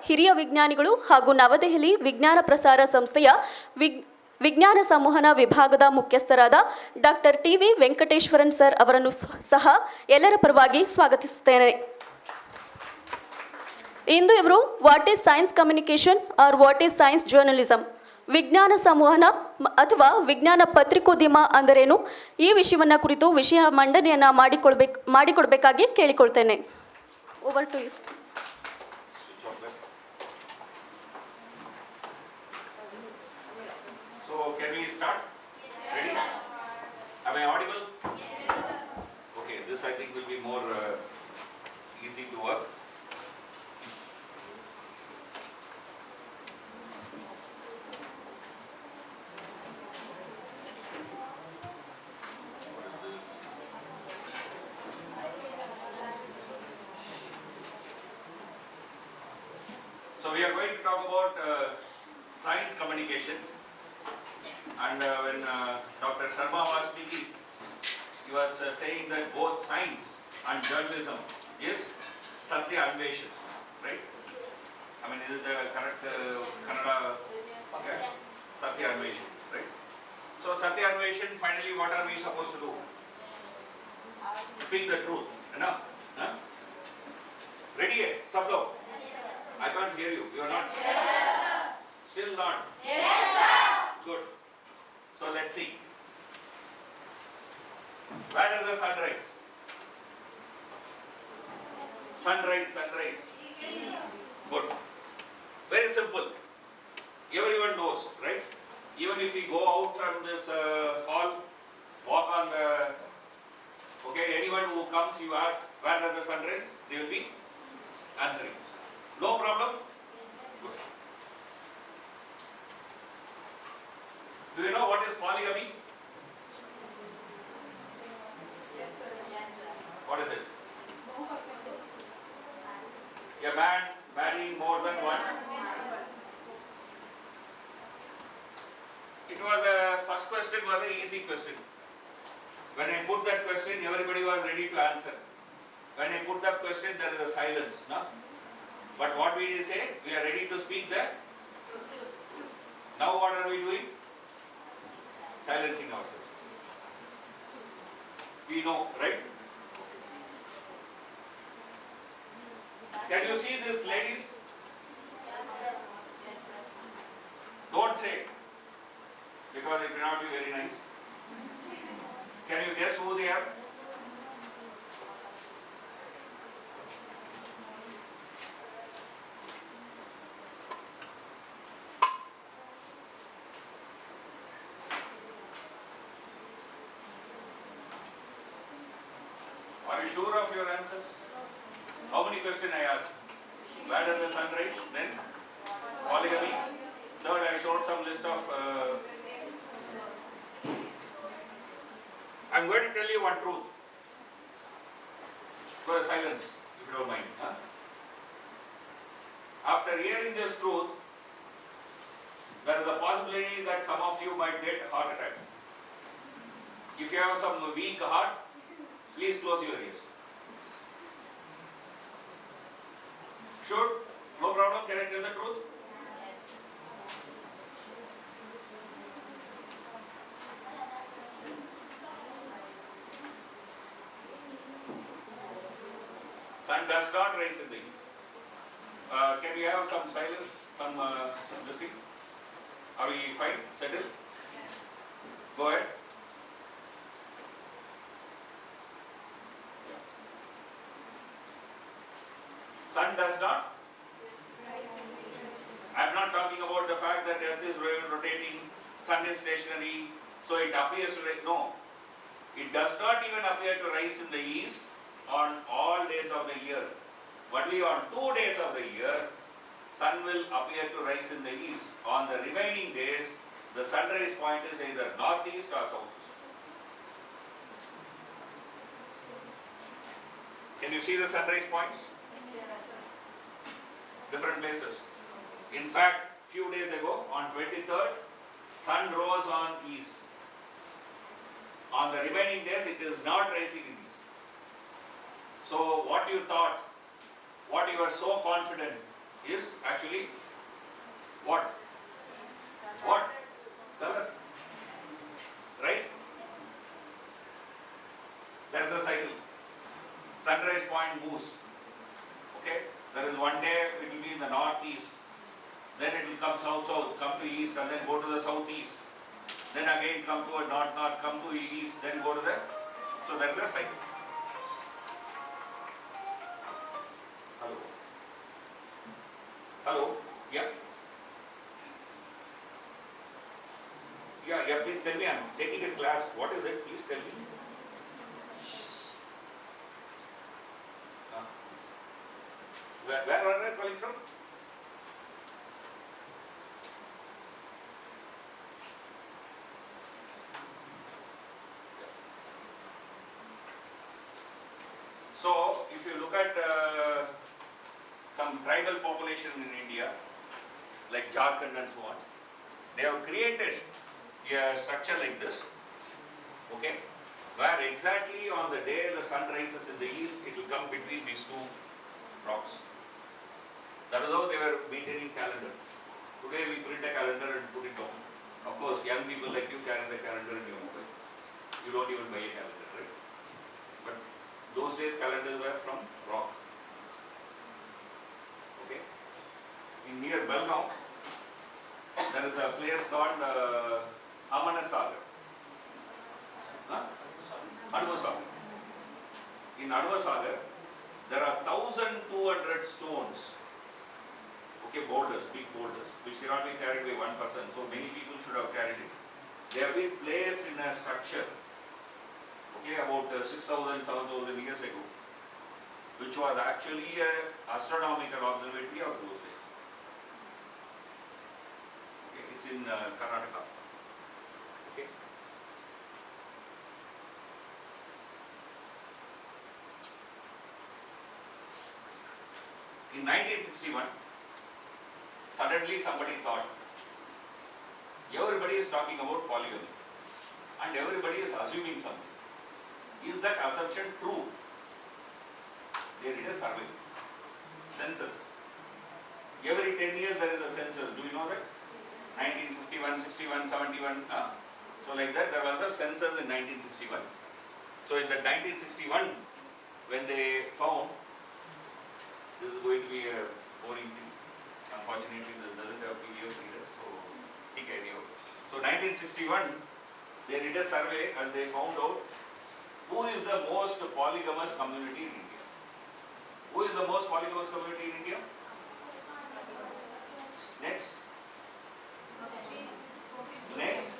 ಹಿರಿಯ ವಿಜ್ಞಾನಿಗಳು ಹಾಗೂ ನವದೆಹಲಿ ವಿಜ್ಞಾನ ಪ್ರಸಾರ ಸಂಸ್ಥೆಯ ವಿಜ್ಞಾನ ಸಂವಹನ ವಿಭಾಗದ ಮುಖ್ಯಸ್ಥರಾದ ಡಾಕ್ಟರ್ ಟಿ.ವಿ. ವೆಂಕಟೇಶ್ವರನ್ ಸರ್ ಅವರನ್ನು ಸಹ ಎಲ್ಲರ ಪರವಾಗಿ ಸ್ವಾಗತಿಸುತ್ತೇನೆ. ಇಂದು ಇವರು what is science communication or what is science journalism, ವಿಜ್ಞಾನ ಸಂವಹನ ಅಥವಾ ವಿಜ್ಞಾನ ಪತ್ರಿಕೋದ್ಯಮ ಅಂದರೇನು, ಈ ವಿಷಯವನ್ನು ಕುರಿತು ವಿಷಯ ಮಂಡನೆಯನ್ನು ಮಾಡಿಕೊಡ್ಬೇಕಾಗಿ ಕೇಳಿಕೊಳ್ತೇನೆ. Over to you. So can we start? Ready? Am I audible? Okay, this I think will be more easy to work. So we are going to talk about science communication, and when Dr. Sharma was speaking, he was saying that both science and journalism is Satya Anveshan, right? I mean, is it the correct Kannada? Okay. Satya Anveshan, right? So Satya Anveshan, finally what are we supposed to do? Speak the truth, enough? Huh? Ready? Sab log? I can't hear you. You are not? Yes, sir. Still not? Yes, sir. Good. So let's see. Where does the sun rise? Sunrise. Yes. Good. Very simple. Everyone knows, right? Even if we go out from this hall, walk on the, okay, anyone who comes, you ask, where does the sun rise? They will be answering. No problem? Good. Do you know what is polygamy? Yes, sir. Yes, sir. What is it? A man marrying more than one. It was the first question was an easy question. When I put that question, everybody was ready to answer. When I put that question, there is a silence, no? But what we say, we are ready to speak that. Now what are we doing? Silencing ourselves. We know, right? Can you see these ladies? Don't say, because it may not be very nice. Can you guess who they are? Are you sure of your answers? How many questions I asked? Where does the sun rise? Then polygamy. Third, I showed some list of. I'm going to tell you one truth. So silence, if you don't mind. Huh? After hearing this truth, there is a possibility that some of you might get a heart attack. If you have some weak heart, please close your ears. Sure? No problem? Can I tell the truth? Yes. Sun does not rise in the east. Can we have some silence? Some listening? Are we fine? Settled? Go ahead. Sun does not? I am not talking about the fact that Earth is rotating, Sun is stationary, so it appears to rise. No. It does not even appear to rise in the east on all days of the year. Only on 2 days of the year, Sun will appear to rise in the east. On the remaining days, the sunrise point is either northeast or southeast. Can you see the sunrise points? Different places. In fact, few days ago, on 23rd, sun rose on east. On the remaining days, it is not rising in east. So what you thought, what you were so confident is actually actually what? What? Color. Right? There is a cycle. Sunrise point moves. Okay? There is one day it will be in the northeast. Then it will come south-south, come to east and then go to the southeast. Then again come to a north-north, come to east, then go to the... So there is a cycle. Hello? Hello? Yeah? Yeah, please tell me. I'm taking a class. What is it? Please tell me. Where are you calling from? So, if you look at some tribal population in India, like Jharkhand and so on, they have created a structure like this, okay, where exactly on the day the sun rises in the east, it will come between these two rocks. That is how they were maintaining calendar. Today we print a calendar and put it down. Of course, young people like you carry the calendar in your mobile. You don't even buy a calendar, right? But those days calendars were from rock. Okay? In near Belgaum, there is a place called Amanasagar. Anvasagar. In Anvasagar, there are 1,200 stones. Okay, boulders, big boulders, which cannot be carried by one person. So many people should have carried it. They have been placed in a structure. Okay, about 6,000, 7,000 years ago, which was actually an astronomical observatory of those days. Okay, it's in Karnataka. Okay. In 1961, suddenly somebody thought, everybody is talking about polygamy and everybody is assuming something. Is that assumption true? They did a survey, census. Every 10 years there is a census. Do you know that? 1951, 61, 71. So like that, there was a census in 1961. So in the 1961, when they found, this is going to be a boring thing. Unfortunately, this doesn't have PDF reader, so take care of it. So 1961, they did a survey and they found out who is the most polygamous community in India. Who is the most polygamous community in India? Next. Next.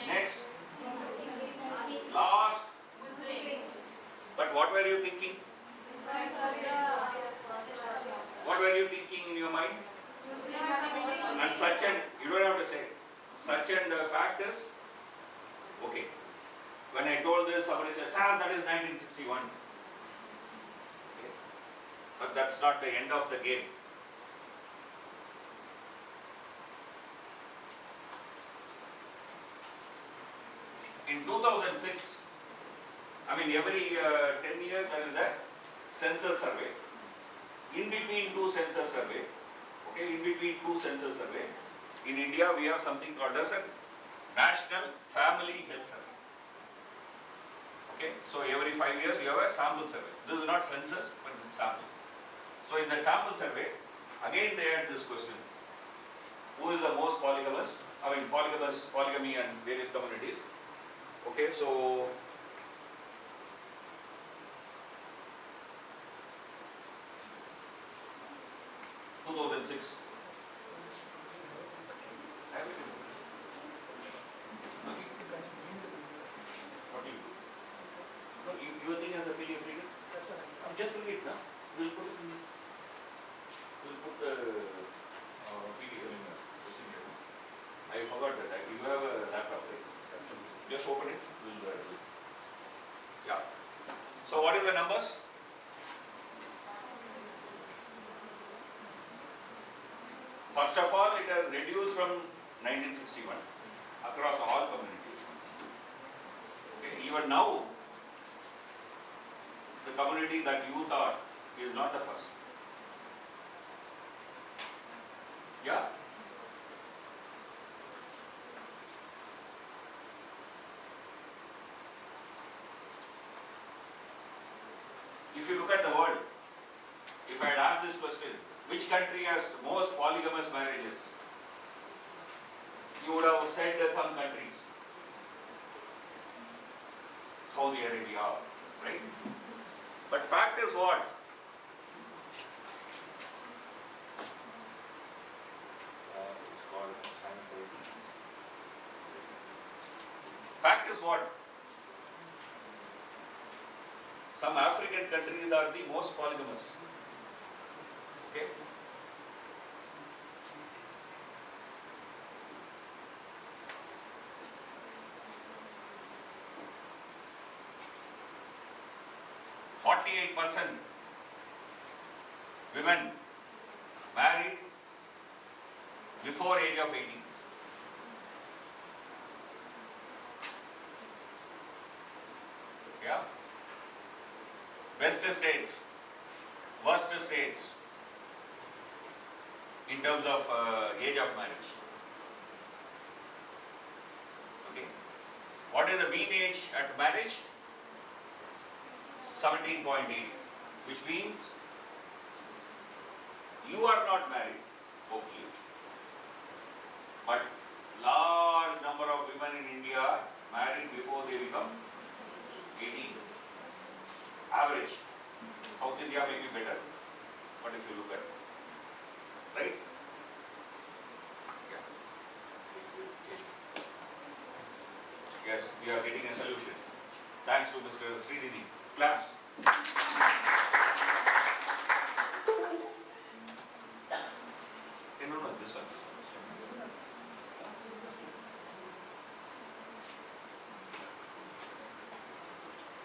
Next. Last. But what were you thinking? What were you thinking in your mind? And such and, you don't have to say, such and fact is, okay. When I told this, somebody said, "Sir, that is 1961. Okay. But that's not the end of the game. In 2006, I mean every 10 years there is a census survey. In between two census survey, okay, in between two census survey, in India we have something called as a National Family Health Survey. Okay, so every 5 years you have a sample survey. This is not census, but it's sample. So in the sample survey, again they had this question: who is the most polygamous? I mean polygamy and various communities. Okay, so 2006. What do you do? No, you are thinking of the PDF reader? Just bring it now. We'll put it in the, we'll put the PDF in the. I forgot that. You have a laptop, right? Just open it. We'll yeah. So what is the numbers? First of all, it has reduced from 1961 across all communities. Okay, even now, the community that you thought is not the first. Yeah. If you look at the world, if I had asked this question, which country has most polygamous marriages? You would have said some countries. Saudi Arabia, right? But fact is what? It's called science. Fact is what? Some African countries are the most polygamous. Okay? %48 women married before age of 18. Yeah? Best states, worst states in terms of age of marriage. Okay? What is the mean age at marriage? 17.8, which means you are not married, hopefully. But large number of women in India married before they become 18. Average. South India may be better, but if you look at it, right? Yeah. Yes, we are getting a solution. Thanks to Mr. Sridhini. Claps. No, this one.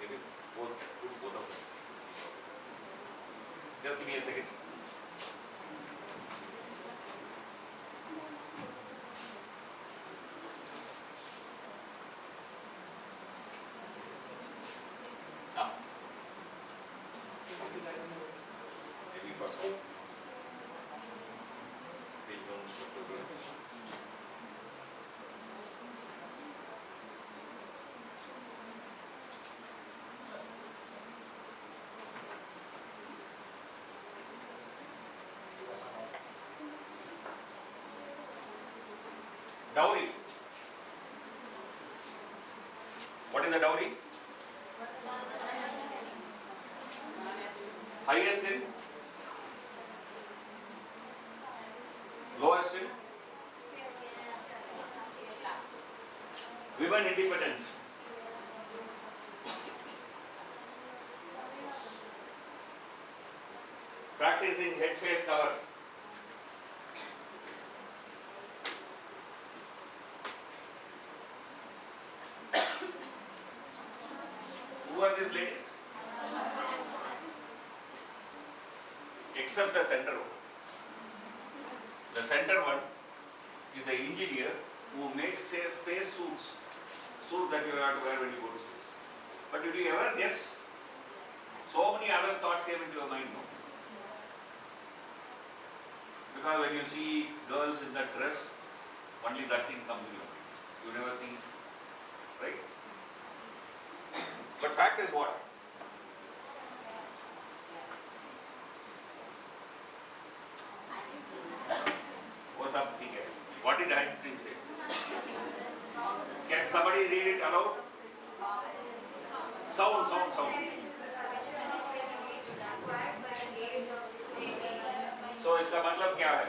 Maybe both of them. Just give me a second. Maybe first one. Dowry. What is the dowry? Highest in? Lowest in? Women independence. Practicing head face cover. Who are these ladies? Except the center one. The center one is an engineer who makes space suits that you have to wear when you go to space. But did you ever guess? So many other thoughts came into your mind, no? Because when you see girls in that dress, only that thing comes in your mind. You never think, right? But fact is what? What's up, TK? What did Einstein say? Can somebody read it aloud? Sound. तो इसका मतलब क्या है?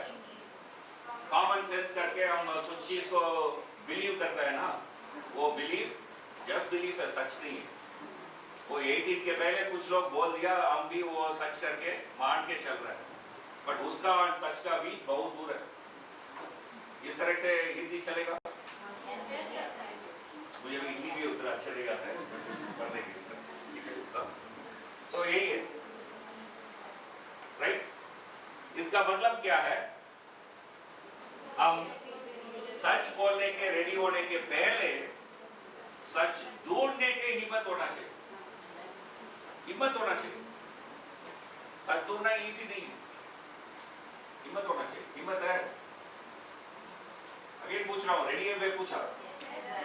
Common sense करके हम कुछ चीज को बिलीव करते हैं ना, वो बिलीफ जस्ट बिलीफ है, सच नहीं है। वो 18 के पहले कुछ लोग बोल दिया, हम भी वो सच करके मान के चल रहे हैं, बट उसका और सच का बीच बहुत दूर है। इस तरह से हिंदी चलेगा? मुझे भी हिंदी भी उतना अच्छा नहीं आता है पढ़ने की तरह। सो यही है, राइट? इसका मतलब क्या है? हम सच बोलने के रेडी होने के पहले सच ढूंढने की हिम्मत होना चाहिए। हिम्मत होना चाहिए। सच ढूंढना इजी नहीं है, हिम्मत होना चाहिए। हिम्मत है? अगेन पूछ रहा हूँ, रेडी है? मैं पूछा,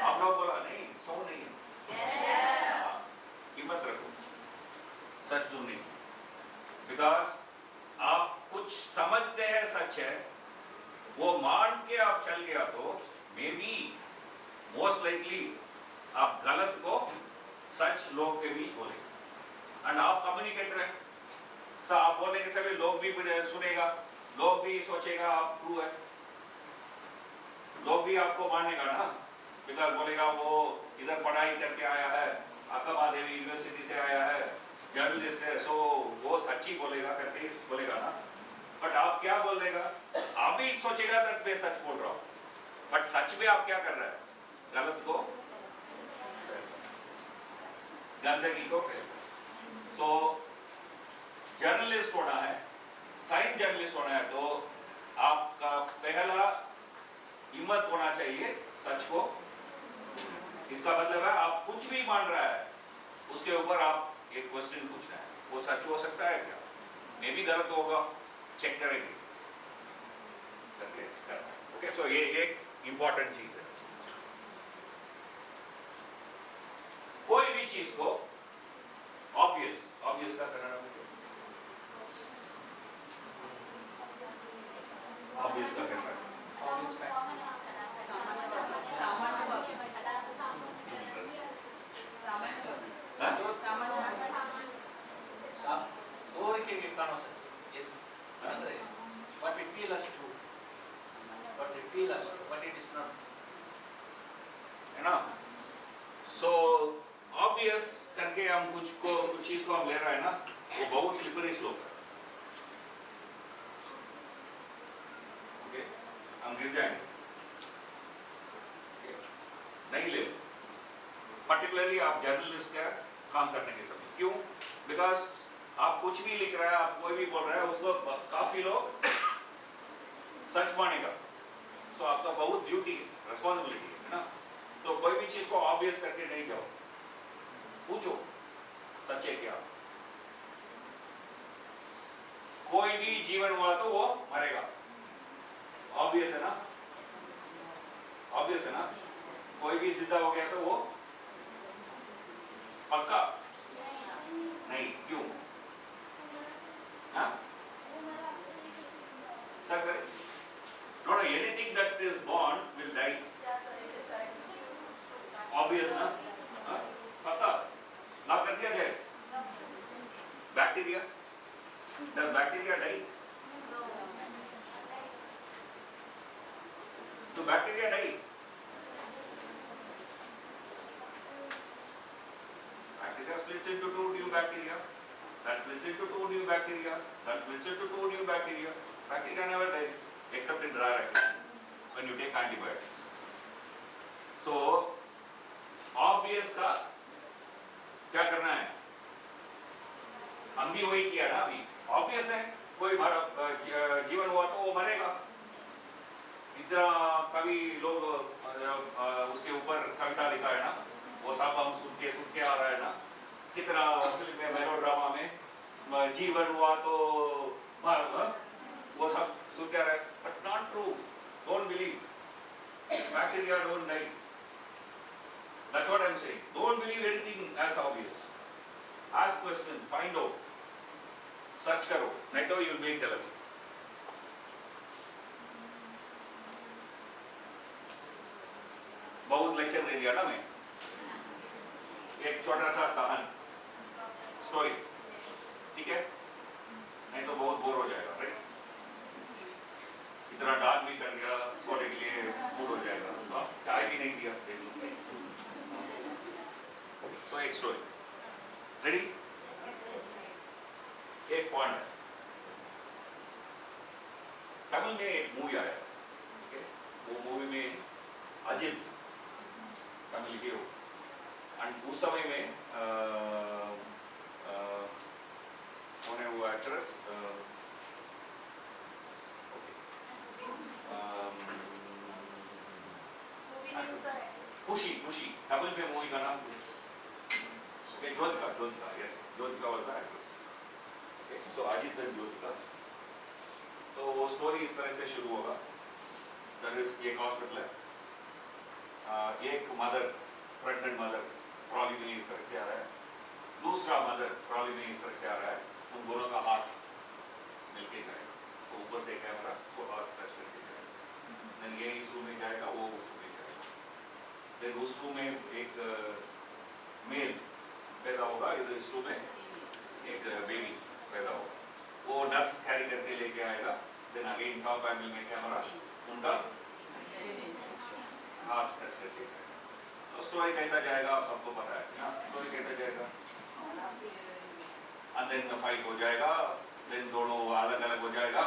आप लोग बोला नहीं, सो नहीं है। हाँ, हिम्मत रखो, सच ढूंढने, बिकॉज आप कुछ समझते हैं सच है, वो मान के आप चल गया तो मे बी मोस्ट लाइकली आप गलत को सच लोग के बीच बोलेंगे, एंड आप कम्युनिकेटर है, तो आप बोलेंगे सभी लोग भी सुनेगा, लोग भी सोचेगा आप ट्रू है, लोग भी आपको मानेगा ना, बिकॉज बोलेगा वो इधर पढ़ाई करके आया है, अक्कमादेवी यूनिवर्सिटी से आया है, जर्नलिस्ट है, सो वो सच ही बोलेगा करके बोलेगा ना। बट आप क्या बोल देगा, आप भी सोचेगा कि मैं सच बोल रहा हूँ, बट सच में आप क्या कर रहे हैं, गलत को, गंदगी को फैल। तो जर्नलिस्ट होना है, साइंस जर्नलिस्ट होना है, तो आपका पहला हिम्मत होना चाहिए सच को। इसका मतलब है आप कुछ भी मान रहा है उसके ऊपर आप एक क्वेश्चन पूछना है, वो सच हो सकता है क्या, मे भी गलत होगा, चेक करेंगे करके। ओके, सो ये एक इंपॉर्टेंट चीज है। कोई भी चीज को ऑब्वियस का कन्नड़ में ऑब्वियस का कहना है, ऑब्वियस ತೋರಿಕೆಗೆ ಕಾಣಿಸುತ್ತೆ ಅಂದ್ರೆ what we feel as true, what we feel as true, but it is not, है ना। सो ऑब्वियस करके हम कुछ चीज को हम ले रहे हैं ना, वो बहुत स्लिपरी स्लोप है। ओके, हम गिर जाएंगे, नहीं ले। पर्टिकुलरली आप जर्नलिस्ट का काम करने के समय, क्यों? बिकॉज आप कुछ भी लिख रहा है, आप कोई भी बोल रहा है, उसको काफी लोग सच मानेगा, तो आपका बहुत ड्यूटी है, रिस्पॉन्सिबिलिटी है ना। तो कोई भी चीज को ऑब्वियस करके नहीं जाओ, पूछो सच है क्या। कोई भी जीवन हुआ तो वो मरेगा, ऑब्वियस है ना, ऑब्वियस है ना। कोई भी जिंदा हो गया तो वो पक्का नहीं, क्यों? हाँ sir, no, anything that is born will die, obvious ना। हाँ? पक्का ना कर दिया जाए। Bacteria, does bacteria die? तो bacteria die, bacteria splits into two new bacteria, that splits into two new bacteria, that splits into two new bacteria. Bacteria never dies except in rare cases when you take antibiotics. So obvious का क्या करना है, हम भी वही किया ना अभी। ऑब्वियस है कोई जीवन हुआ तो वो मरेगा। इतना कवि लोग उसके ऊपर कविता लिखा है ना, वो सब हम सुन के आ रहा है ना। कितना फिल्म में, मेलोड्रामा में जीवन हुआ तो वो सब सुन के आ रहा है, but not true, don't believe, bacteria don't die, that's what I am saying. Don't believe anything as obvious, ask question, find out, search करो, नहीं तो यू विल बी गलत। बहुत लेक्चर दे दिया ना मैं, एक छोटा सा कहानी स्टोरी, ठीक है, नहीं तो बहुत बोर हो जाएगा, राइट। इतना डांट भी कर दिया, सोने के लिए बोर हो जाएगा, चाय भी नहीं दिया, तो एक स्टोरी, रेडी। एक पॉइंट है, तमिल में एक मूवी आया, ठीक है, वो मूवी में अजित तमिल हीरो, एंड उस समय में कौन है वो एक्ट्रेस, खुशी, तमिल में मूवी का नाम Jyothika, yes, Jyothika was the actress. तो अजित एंड ज्योतिका, तो वो स्टोरी इस तरह से शुरू होगा। द there is एक हॉस्पिटल है, एक मदर, प्रेग्नेंट मदर ट्रॉली में इस तरह से आ रहा है, दूसरा मदर ट्रॉली में इस तरह से आ रहा है, उन दोनों का हाथ मिलके जाएगा, तो ऊपर से कैमरा को हाथ टच करके जाएगा, देन ये इस रूम में जाएगा, वो उस रूम में जाएगा, देन उस रूम में एक मेल पैदा होगा, इस रूम में एक बेबी पैदा होगा, वो नर्स कैरी करके लेके आएगा, देन अगेन टॉप एंगल में कैमरा उनका हाथ टच करके जाएगा। तो स्टोरी कैसा जाएगा आप सबको पता है ना, स्टोरी कैसा जाएगा, and then फाइट हो जाएगा, देन दोनों अलग अलग हो जाएगा,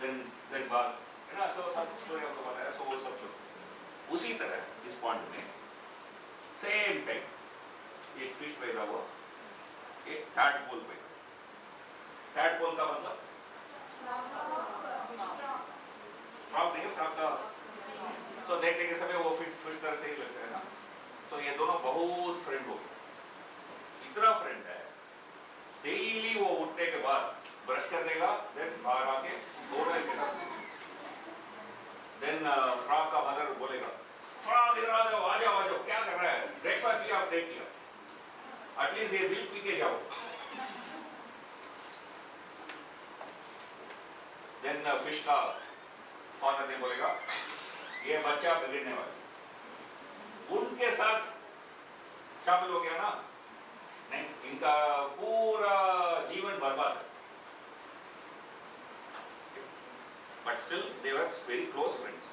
देन बात है ना, सब स्टोरी आपको पता है, सो वो सब छोड़। उसी तरह इस पॉइंट में सेम टाइम एक फिश पैदा हुआ, एक टैडपोल पैदा। टैडपोल का मतलब फ्रॉग नहीं, फ्रॉग का तो देखने के समय वो फिश तरह से ही लगता है ना, तो ये दोनों बहुत फ्रेंड हो गए, इतना फ्रेंड है, डेली वो उठने के बाद ब्रश कर देगा, देन बाहर आके दोनों ही जगह, देन फ्रॉग का मदर बोलेगा, फ्रॉग इधर आ जाओ, आ जाओ, आ जाओ, क्या कर रहा है, ब्रेकफास्ट भी आप देख लिया, एटलीस्ट ये मिल्क पी के जाओ, देन फिश का फादर ने बोलेगा, ये बच्चा बिगड़ने वाला, उनके साथ शामिल हो गया ना, नहीं, इनका पूरा जीवन बर्बाद है, but still they were very close friends,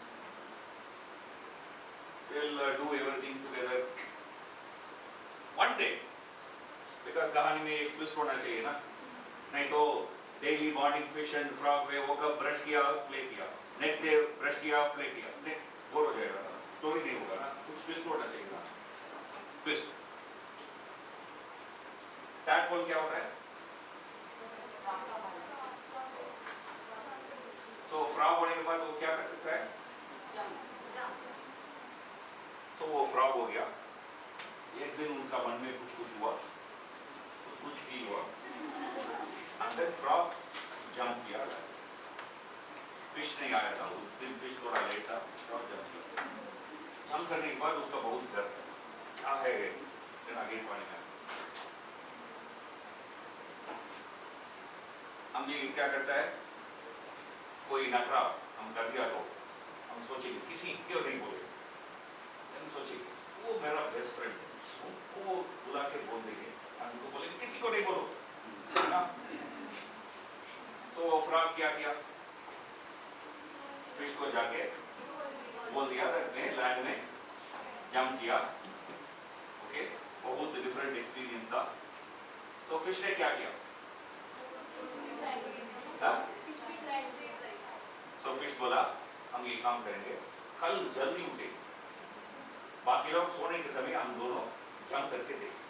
they will do everything together one day, because कहानी में एक ट्विस्ट होना चाहिए ना, नहीं तो daily morning fish and frog वे वो कब ब्रश किया प्ले किया, नेक्स्ट डे ब्रश किया प्ले किया, बोर हो जाएगा ना, स्टोरी नहीं होगा ना, कुछ ट्विस्ट होना चाहिए ना, ट्विस्ट। टैडपोल क्या होता है, तो फ्रॉग होने के बाद वो क्या कर सकता है, तो वो फ्रॉग हो गया, एक दिन उनका मन में कुछ हुआ, कुछ फील हुआ, and then frog जंप किया, फिश नहीं आया था उस दिन, फिश थोड़ा लेट था, फ्रॉग जंप किया, जंप करने के बाद उसका बहुत डर था, क्या है फिर आगे पानी में, हम ये क्या करता है, कोई नखरा हम कर दिया तो हम सोचेंगे किसी क्यों नहीं बोले, हम सोचेंगे वो मेरा बेस्ट फ्रेंड है, वो बुला के बोल देंगे, हम उनको बोलेंगे किसी को नहीं बोलो ना, तो फ्रॉग क्या किया, फिश को जाके बोल दिया, मैं लैंड में जंप किया, ओके, बहुत डिफरेंट एक्सपीरियंस था, तो फिश ने क्या किया, तो फिश बोला हम ये काम करेंगे, कल जल्दी उठेंगे, बाकी लोग सोने के समय हम दोनों जंप करके देखेंगे,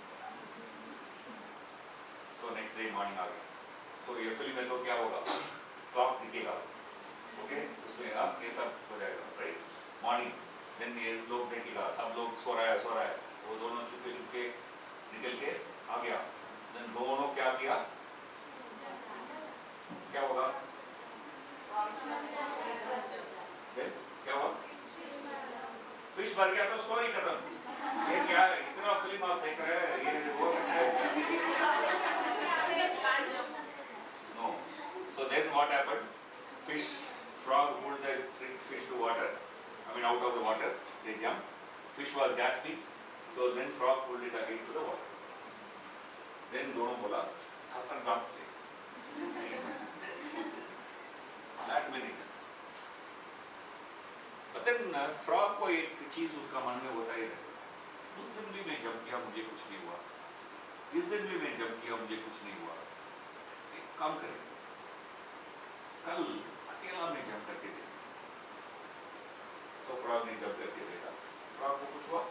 तो नेक्स्ट डे मॉर्निंग आ गया, तो ये फिल्म में तो क्या होगा, क्लॉक दिखेगा, ओके, उसमें आप ये सब हो जाएगा, राइट, मॉर्निंग, देन ये लोग देखेगा, सब लोग सो रहा है, वो दोनों चुपके चुपके निकल के आ गया, देन दोनों क्या किया, क्या होगा, देन क्या हुआ, फिश मर गया तो स्टोरी खत्म, ये क्या है, इतना फिल्म आप देख रहे हैं, ये वो no, so then what happened, frog pulled the fish to water, I mean out of the water, they jumped, fish was gasping, so then frog pulled it again to the water, then दोनों बोला अपन काम ले, that minute, but then frog को एक चीज उसका मन में होता ही रहता, उस दिन भी मैं जंप किया मुझे कुछ नहीं हुआ, इस दिन भी मैं जंप किया मुझे कुछ नहीं हुआ, एक काम करें, कल अकेला मैं जंप करके देखा, तो फ्रॉग ने जंप करके देखा, फ्रॉग को कुछ हुआ,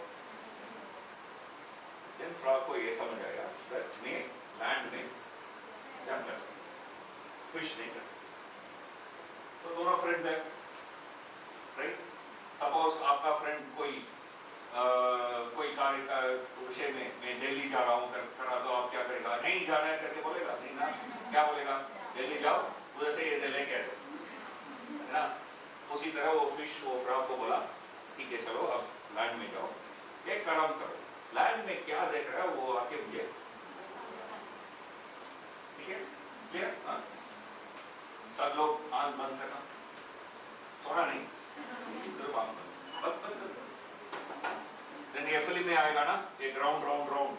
देन फ्रॉग को ये समझ आया that मैं लैंड में जंप कर सकता, फिश नहीं कर, तो दोनों फ्रेंड्स हैं, राइट, सपोज आपका फ्रेंड कोई कार्य का विषय में मैं दिल्ली जा रहा हूँ करा, तो आप क्या करेगा, नहीं जाना है करके बोलेगा, नहीं ना, क्या बोलेगा, दिल्ली जाओ, उधर से ये लेके आए, है ना, उसी इसी तरह वो फिश वो फ्रॉग को बोला ठीक है चलो अब लैंड में जाओ, एक काम करो, लैंड में क्या देख रहा है वो आके मुझे, ठीक है क्लियर? हाँ, सब लोग आंख बंद करना, थोड़ा नहीं, सिर्फ आंख बंद, बंद बंद बंद। देन ये फिल्म में आएगा ना एक राउंड राउंड राउंड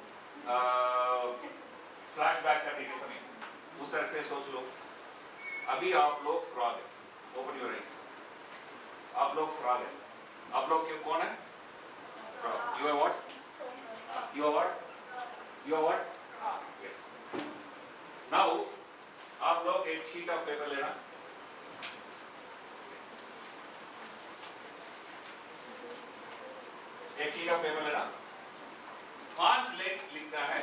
फ्लैशबैक करने के समय, उस तरह से सोच लो। अभी आप लोग फ्रॉग है, ओपन योर आईज, आप लोग फ्रॉग है, आप लोग क्यों कौन है? Frog. You are what? You are what? You are what? Yes. Now आप लोग एक शीट ऑफ पेपर लेना, एक शीट ऑफ पेपर लेना, 5 लाइन्स लिखना है,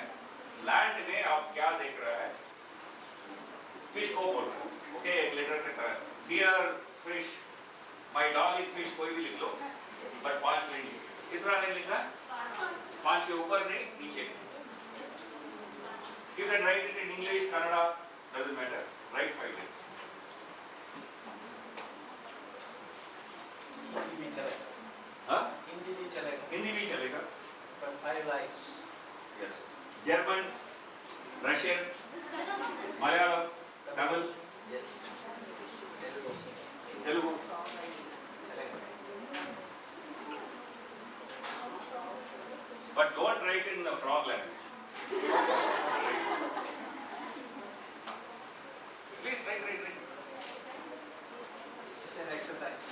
लैंड में आप क्या देख रहा है, फिश को बोल रहा है, ओके एक लेटर के तरह, dear fish, my darling fish, कोई भी लिख लो, बट 5 लाइन लिखो, कितना लाइन लिखना है? 5 के ऊपर नहीं नीचे। You can write it in English, Kannada, doesn't matter. Write 5 lines. Hindi भी चलेगा, हाँ? हिंदी भी चलेगा, हिंदी भी चलेगा। but 5 lines. Yes. German, Russian, Malayalam, Tamil, Yes. Telugu Telugu. चलेगा. But don't write in the frog language. Please write. This is an exercise.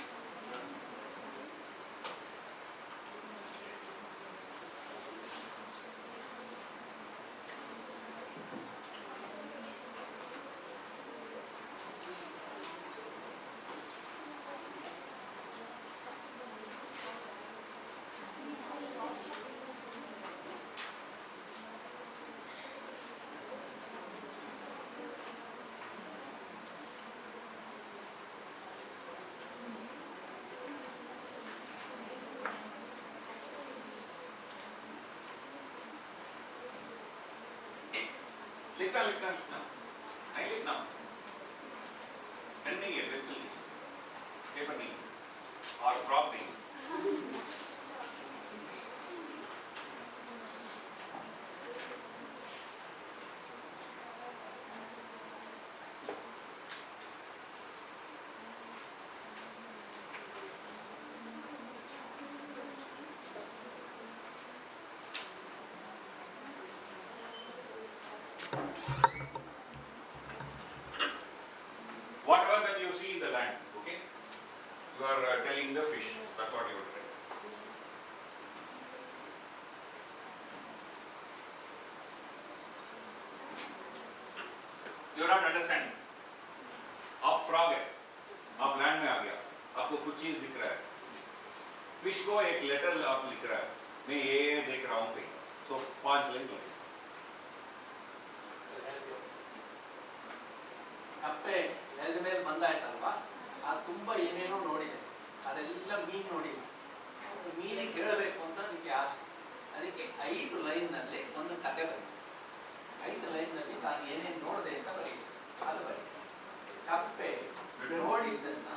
लिखना नहीं लिखना, पेन नहीं है, पेंसिल नहीं, पेपर नहीं और फ्रॉक नहीं। Whatever that you see in the land, okay, you are telling the fish, that's what you are telling. You are not understanding. आप फ्रॉग है, आप लैंड में आ गया, आपको कुछ चीज दिख रहा है, फिश को एक लेटर आप लिख रहा है, मैं ये देख रहा हूँ कहीं, तो 5 लाइन लिख। ಕಪ್ಪೆ ನೆಲದ ಮೇಲೆ ಬಂದಾಯ್ತಲ್ವಾ, ಅದು ತುಂಬ ಏನೇನೋ ನೋಡಿದೆ, ಅದೆಲ್ಲ ಮೀನು ನೋಡಿದೆ, ಮೀನಿಗೆ ಹೇಳಬೇಕು ಅಂತ ನನಗೆ ಆಸೆ, ಅದಕ್ಕೆ 5 ಲೈನ್ನಲ್ಲಿ ಒಂದು ಕತೆ ಬರೀ, 5 ಲೈನ್ನಲ್ಲಿ ನಾನು ಏನೇನು ನೋಡಿದೆ ಅಂತ ಬರೀ, ಅದು ಬರೀ. ಕಪ್ಪೆ ನೋಡಿದ್ದನ್ನ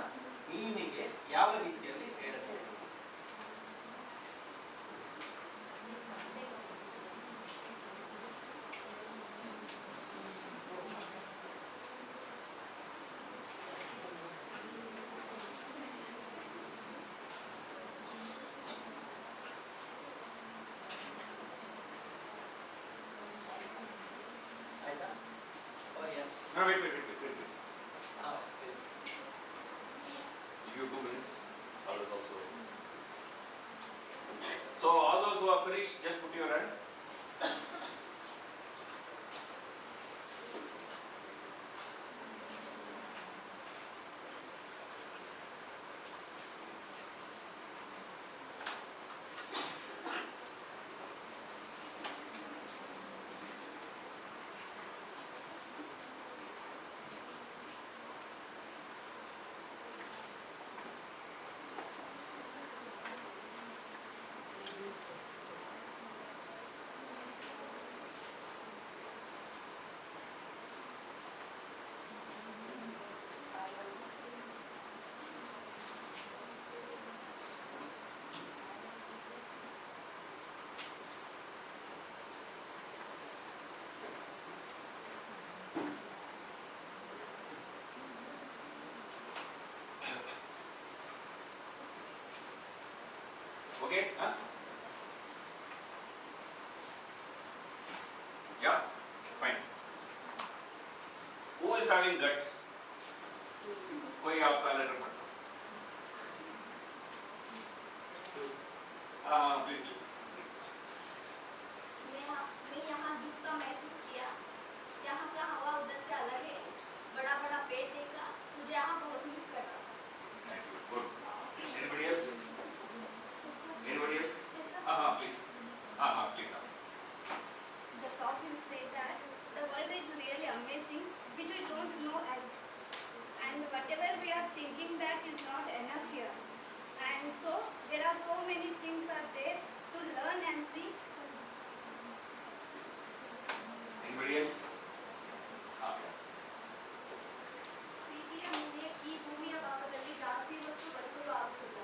ಮೀನಿಗೆ ಯಾವ ರೀತಿಯಲ್ಲಿ ಹೇಳಬೇಕು? ಆಯ್ತಾ? ಓ ಎಸ್. No, wait. ಹಾಂ. Give you 2 minutes. All is also. So all those who are finished, just put your hand. Okay? Huh? Yeah? Fine. Who is having guts? कोई आपका लेटर पढ़ो. हाँ, please. मैं यहाँ दुख का महसूस किया. यहाँ का हवा उधर से अलग है. बड़ा बड़ा पेड़ देखा. तुझे यहाँ बहुत मिस कर रहा. Thank you. Good. Anybody else? Anybody else? Please. Please. The prophet said that the world is really amazing, which we don't know, and whatever we are thinking that is not enough here. And so there are so many things are there to learn and see. Anybody else? ಪ್ರೀತಿಯ ಮುಂದೆ ಈ ಭೂಮಿಯ ಭಾಗದಲ್ಲಿ ಜಾಸ್ತಿ ಹೊತ್ತು ಬದುಕಲು ಆಗುತ್ತಿಲ್ಲ.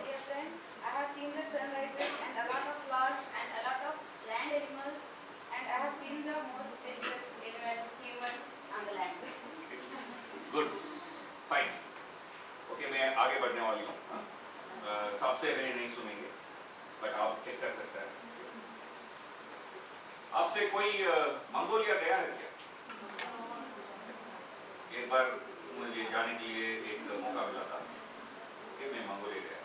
Dear friend, I have seen the sunrises and a lot of flowers and a lot of land animals, and I have seen the most dangerous animal, humans on the land. Good. Fine. Okay, मैं आगे बढ़ने वाली हूँ. सबसे वे नहीं सुनेंगे, but आप check कर सकते हैं. आपसे कोई मंगोलिया गया है क्या? एक बार मुझे जाने के लिए एक मौका मिला था कि मैं मंगोलिया गया.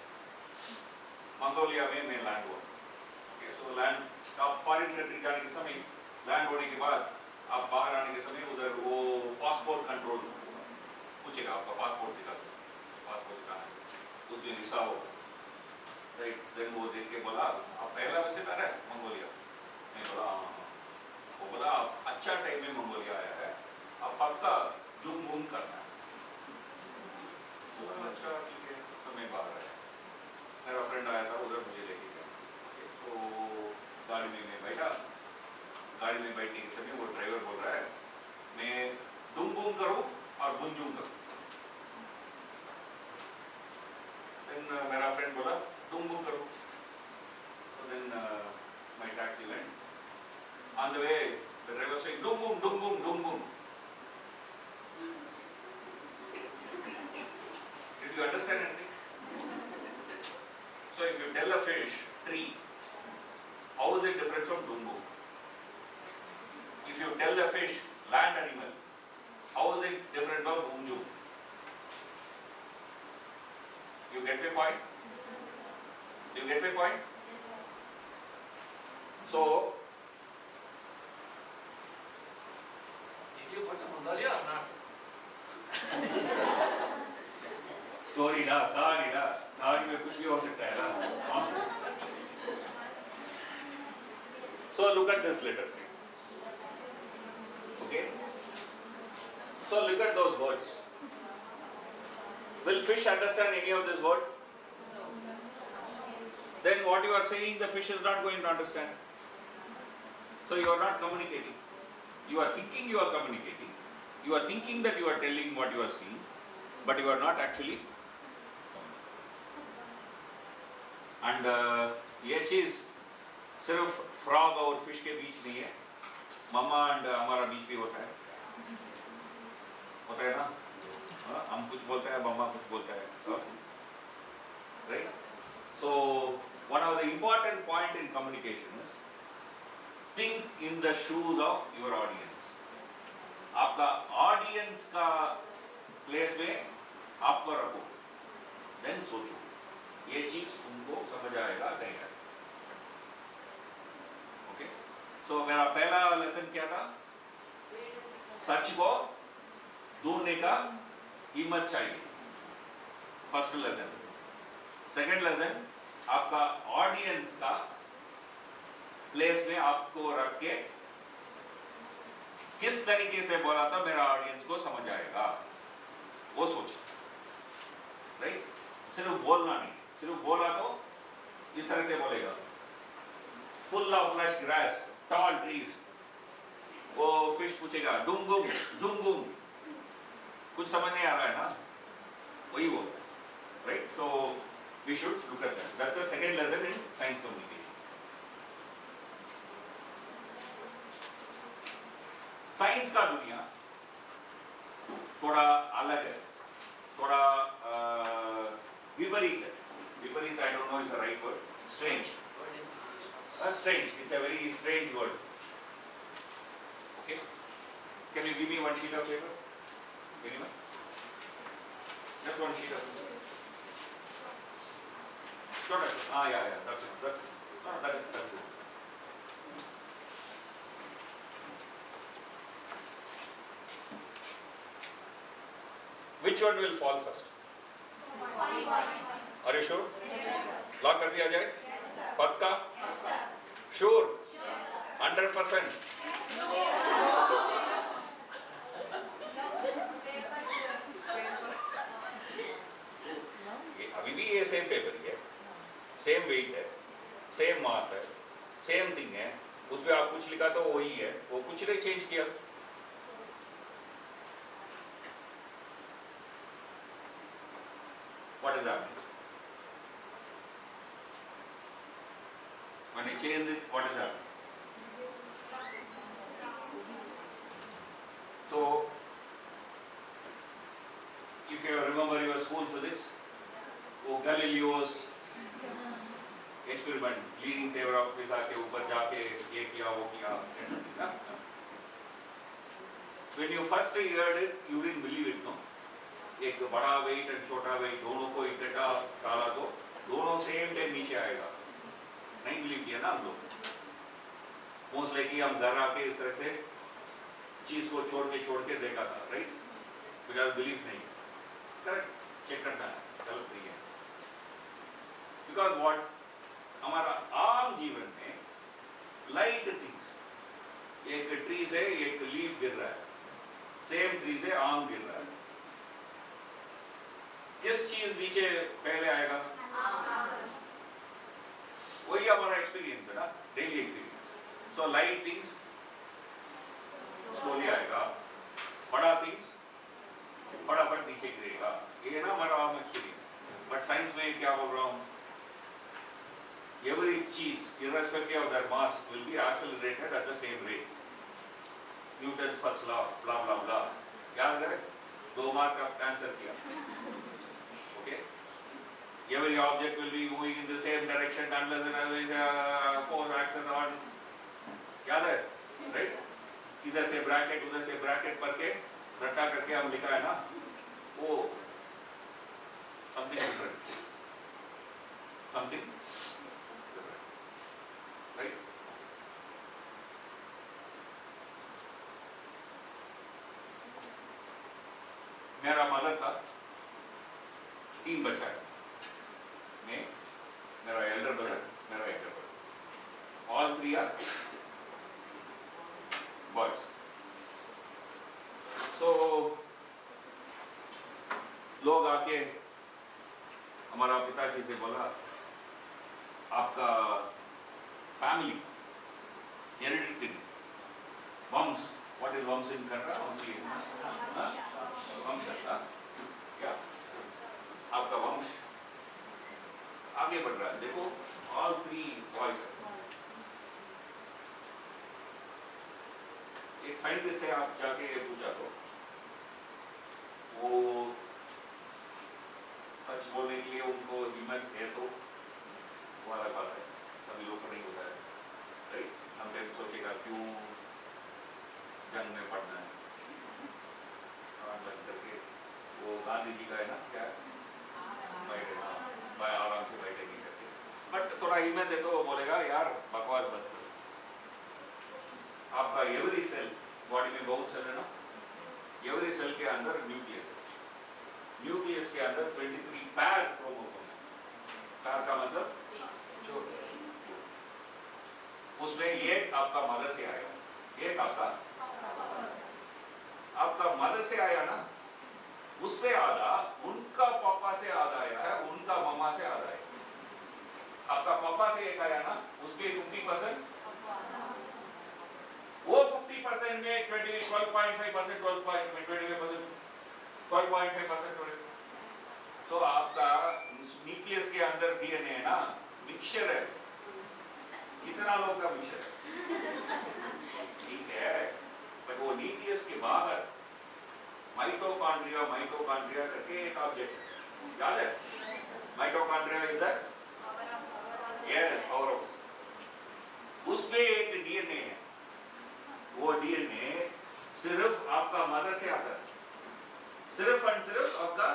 मंगोलिया में मैं लैंड हुआ. तो लैंड आप फॉरेन कंट्री जाने के समय लैंड होने के बाद आप बाहर आने के समय उधर वो पासपोर्ट कंट्रोल पूछेगा, आपका पासपोर्ट दिखा दो, पासपोर्ट दिखाना है, उसमें वीसा हो. राइट, देन वो देख के बोला आप पहला विजिटर है मंगोलिया. मैं बोला हाँ. वो बोला आप अच्छा टाइम में मंगोलिया आया है, आप पक्का जूम बूम करना है. बोला अच्छा ठीक है. तो मैं बाहर आया, मेरा फ्रेंड आया था, उधर मुझे लेके गया. तो गाड़ी में मैं बैठा. गाड़ी में बैठने के समय वो ड्राइवर बोल रहा है मैं दुम बूम करूं और बुंजूम करूं. देन मेरा फ्रेंड बोला दुम बूम करो. तो then my taxi went. On the way the driver saying दुम बूम दुम बूम दुम बूम. Did you understand anything? So if you tell a fish tree, how is it different from duum boom? If you tell a fish land animal, how is it different from boom joom? You get my point? Do you get my point? So, Did you go to Mongolia or not? story ना, कहानी में कुछ भी हो सकता है ना. So look at this letter. Okay. So look at those words. Will fish understand any of this word? Then what you are saying, the fish is not going to understand. So you are not communicating. You are thinking you are communicating. You are thinking that you are telling what you are seeing, but you are not actually. And ये चीज सिर्फ frog और fish के बीच नहीं है, मम्मा and हमारा बीच भी होता है ना. हम कुछ बोलते हैं, मम्मा कुछ बोलता है. Right. So one of the important point in communication is think in the shoes of your audience. आपका ऑडियंस का प्लेस में आपको रखो, देन सोचो ये चीज तुमको समझ आएगा नहीं आएगा. ओके. तो मेरा पहला लेसन क्या था? सच को ढूंढने का हिम्मत चाहिए. First lesson. सेकंड लेसन, आपका ऑडियंस का प्लेस में आपको रख के किस तरीके से बोला तो मेरा ऑडियंस को समझ आएगा, वो सोचो. राइट. सिर्फ बोलना नहीं, सिर्फ बोला तो इस तरह से बोलेगा full of lush grass tall trees. वो फिश पूछेगा डुंगुम डुंगुम, कुछ समझ नहीं आ रहा है ना, वही वो. Right. So we should look at that. That's the second lesson in science communication. Science का दुनिया थोड़ा अलग है, थोड़ा विपरीत है. विपरीत, I don't know is the right word. Strange. Strange. It's a very strange word. Okay. Can you give me one sheet of paper? Anyone? Just one sheet of paper. Sure. Yeah. That's it. No, that is good. Which one will fall first? Are you sure? Lock कर दिया जाए? पक्का? Sure? 100%? अभी भी ये same paper ही है, same wait है, same mass है, सेम थिंग है. उस पर आप कुछ लिखा तो वही है, वो कुछ नहीं चेंज किया. What is that? When I change it, what is that? So, if you remember your school physics, वो Galileo's experiment, leading table of Pisa के ऊपर जाके ये किया वो किया, ना? When you first heard it, you didn't believe it, no? एक बड़ा वेट और छोटा वेट दोनों को इकट्ठा डाला तो दोनों सेम टाइम नीचे आएगा. नहीं बिलीव किया ना हम लोग. मोस्ट लाइकली हम घर आके इस तरह से चीज को छोड़ के देखा था, राइट? बिकॉज बिलीफ नहीं. करेक्ट, चेक करना है, गलत नहीं है. बिकॉज व्हाट, हमारा आम जीवन में लाइट थिंग्स, एक ट्री से एक लीफ गिर रहा है, सेम ट्री से आम गिर रहा है, किस चीज नीचे पहले आएगा? वही हमारा एक्सपीरियंस है ना, daily experience. So light things slowly आएगा, बड़ा थिंग्स फटाफट नीचे गिरेगा. ये ना हमारा आम एक्सपीरियंस. बट साइंस में क्या बोल रहा हूँ, एवरी चीज irrespective of their mass will be accelerated at the same rate. Newton's first law, blah blah blah, याद है? 2 मार्क का आंसर किया. Okay? Every object will be moving in the same direction unless there is a force action on. याद है? Right? इधर से bracket उधर से ब्रैकेट करके रट्टा करके हम लिखा है ना, वो something different. Something different. Right? मेरा मदर था, 3 बच्चा है. मैं, मेरा एल्डर ब्रदर, मेरा younger brother. All 3 are boys. So लोग आके हमारा पिताजी से बोला, आपका फैमिली हेरिडिटरी वंश, व्हाट इज वंश इन कन्नड़ा? वंश क्या? आपका वंश आगे बढ़ रहा है. देखो, ऑल 3 बॉयज. एक साइंटिस्ट से आप जाके पूछा तो वो सच बोलने के लिए उनको हिम्मत है तो वो अलग बात है, सभी लोग को नहीं होता है, राइट? हम सोचेगा क्यों जंग में पढ़ना है, बंद करके. वो गांधी जी का है ना, क्या मैं आराम से बैठेगी करके. बट थोड़ा हिम्मत है तो वो बोलेगा यार बकवास मत करो. आपका एवरी सेल, बॉडी में बहुत सेल है ना, एवरी सेल के अंदर न्यूक्लियस है. न्यूक्लियस के अंदर 23 पैर क्रोमोसोम है. पैर का मतलब उसमें एक आपका मदर से आया, एक आपका मदर से आया ना, उससे आधा उनका पापा से आधा आया है, उनका मामा से आधा है. आपका पापा से एक आया ना, उसके 50%, वो 50% में 12.5%, 12.5%. तो आपका न्यूक्लियस के अंदर डीएनए है ना, मिक्सचर है. कितना लोग का मिक्सचर है? ठीक है, बट वो न्यूक्लियस के बाहर माइटोकॉन्ड्रिया करके एक ऑब्जेक्ट है, याद है? Mitochondria is the power house. उसमें एक डीएनए है, वो डीएनए सिर्फ आपका मदर से आता है, सिर्फ एंड सिर्फ आपका।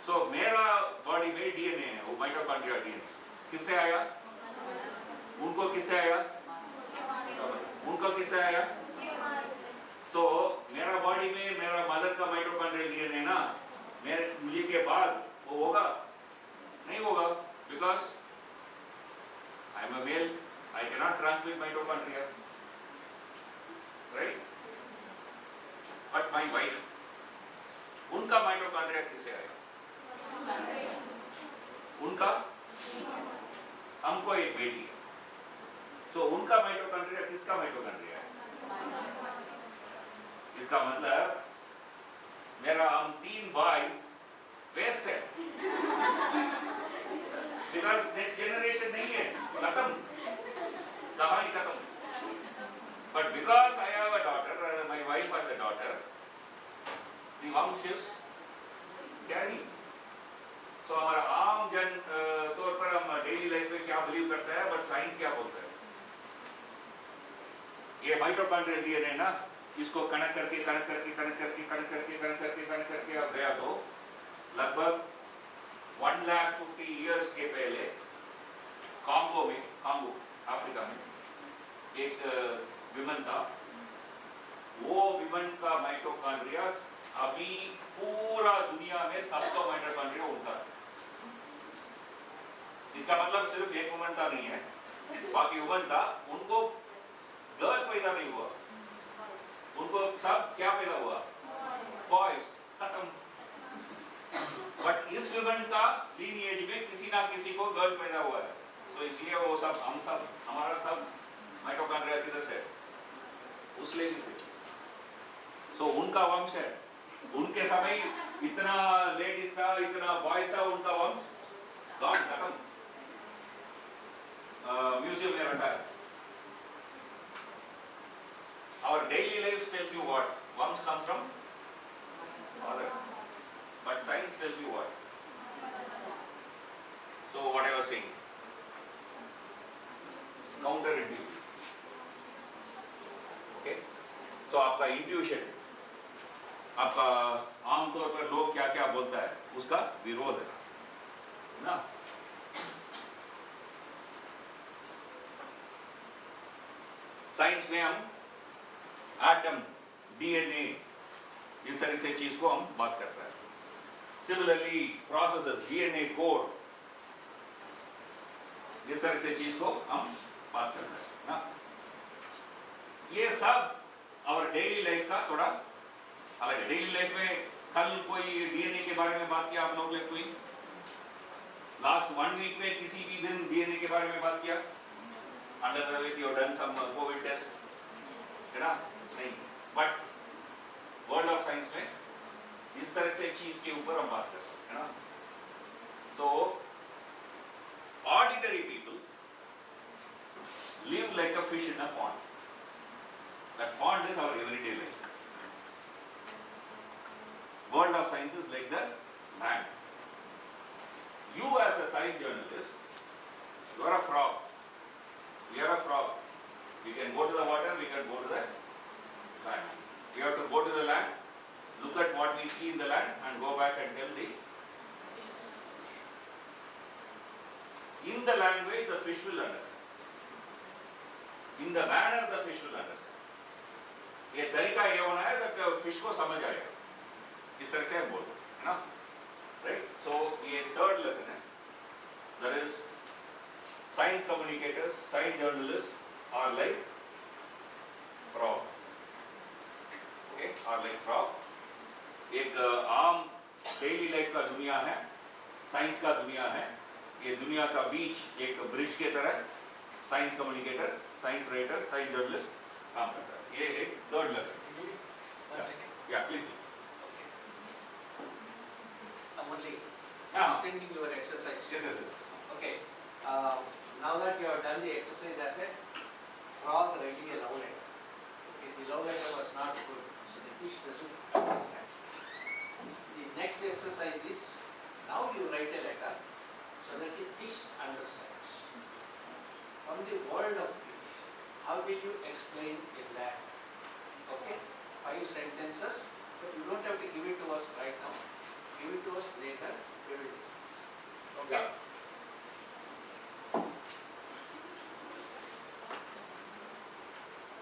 तो मेरा बॉडी में डीएनए है, वो माइटोकॉन्ड्रिया डीएनए किससे आया? उनको किससे आया? उनको किससे आया? तो मेरा बॉडी में मेरा मदर का माइटोकॉन्ड्रियल डीएनए ना, मुझे के बाद वो होगा? नहीं होगा, because I am a male, I can not transmit mitochondria, right? But my wife, उनका माइटोकॉन्ड्रिया किससे आया? उनका, हमको एक बेटी है, तो उनका माइटोकॉन्ड्रिया किसका माइटोकॉन्ड्रिया है? इसका मतलब मेरा हम 3 भाई वेस्ट है, बिकॉज नेक्स्ट जनरेशन नहीं है, खत्म, कहानी खत्म। But because I have a daughter, my wife has a daughter, the वंश इज कैरी। तो हमारा आम जन तौर पर हम डेली लाइफ में क्या बिलीव करता है, बट साइंस क्या बोलता है? ये माइटोकॉन्ड्रियल डीएनए ना, इसको कनेक्ट करके अब गया तो लगभग 150 इयर्स के पहले कांगो अफ्रीका में एक विमन था, वो विमन का माइटोकॉन्ड्रिया अभी पूरा दुनिया में सबका माइटोकॉन्ड्रिया उनका है। इसका मतलब सिर्फ एक वुमन था नहीं है, बाकी वुमन था, उनको गर्ल पैदा नहीं हुआ, उनको सब क्या पैदा हुआ? बॉयज, खत्म। बट इस विमन का लीनिएज में किसी ना किसी को गर्ल पैदा हुआ है, तो इसलिए वो सब हम सब हमारा सब माइटोकॉन्ड्रिया किधर से? उस लेडी से। तो उनका वंश है, उनके समय इतना लेडीज था, इतना बॉयज था, उनका वंश गॉड खत्म, म्यूजियम में रखा है। Our daily lives tells you what? Worms comes from father. But science tells you what? So what I was saying, counterintuitive. Okay? तो आपका इंट्यूशन, आपका आमतौर पर लोग क्या क्या बोलता है, उसका विरोध है ना। साइंस में हम एटम, डीएनए, इस तरह से चीज को हम बात करते हैं। सिमिलरली प्रोसेसेस, डीएनए कोड, इस तरह से चीज को हम बात करते हैं ना। ये सब और डेली लाइफ का थोड़ा अलग है। डेली लाइफ में कल कोई डीएनए के बारे में बात किया आप लोग ने? कोई लास्ट 1 वीक में किसी भी दिन डीएनए के बारे में बात किया? Under the way you done some COVID test, है ना? नहीं। बट वर्ल्ड ऑफ साइंस में इस तरह से चीज के ऊपर हम बात कर सकते हैं ना। तो ordinary people live like a fish in a pond. That pond is our everyday life. World of science is like the land. You as a science journalist, you are a frog. We are a frog. We can go to the water, we can go to the land. We have to go to the land, look at what we see in the land and go back and tell the... In the language, the fish will understand. In the manner, the fish will understand. ये तरीका ये होना है कि fish को समझ आएगा. इस तरह से हम बोलते हैं ना, राइट? सो ये थर्ड लेसन है, that is science communicators, science journalist are like frog. Okay, are like frog. एक आम डेली लाइफ का दुनिया है, साइंस का दुनिया है. ये दुनिया का बीच एक ब्रिज के तरह science communicator, science writer, science journalist काम करता है. ये एक थर्ड लेसन. या please. I'm only extending your exercise. Yes, yes, yes. Okay. Now that you have done the exercise as a frog writing a love letter. The love letter was not good, so the fish doesn't understand. The next exercise is, now you write a letter so that the fish understands. From the world of fish, how will you explain a land? Okay, 5 sentences, but you don't have to give it to us right now. Give it to us later, we will discuss. Okay? Yeah.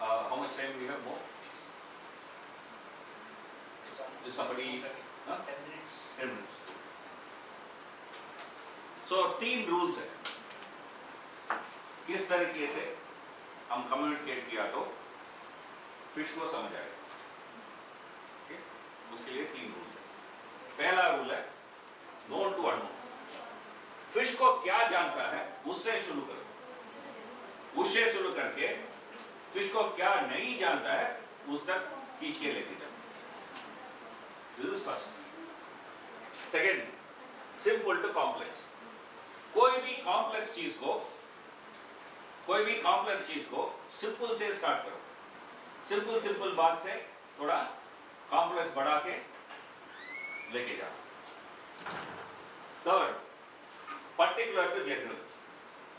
How much time we have more? Is somebody? Huh? 10 minutes. 10 minutes. So 3 rules है, किस तरीके से हम communicate किया तो fish को समझ आएगा. Okay? उसके लिए 3 रूल है. पहला रूल है नोन टू अननोन. फिश को क्या जानता है उससे शुरू करो. उससे शुरू करके फिश को क्या नहीं जानता है उस तक खींच के लेके जाओ. This is first. Second, simple to complex. कोई भी कॉम्प्लेक्स चीज को सिंपल से स्टार्ट करो. सिंपल बात से थोड़ा कॉम्प्लेक्स बढ़ा के लेके जाओ. Third, particular to general.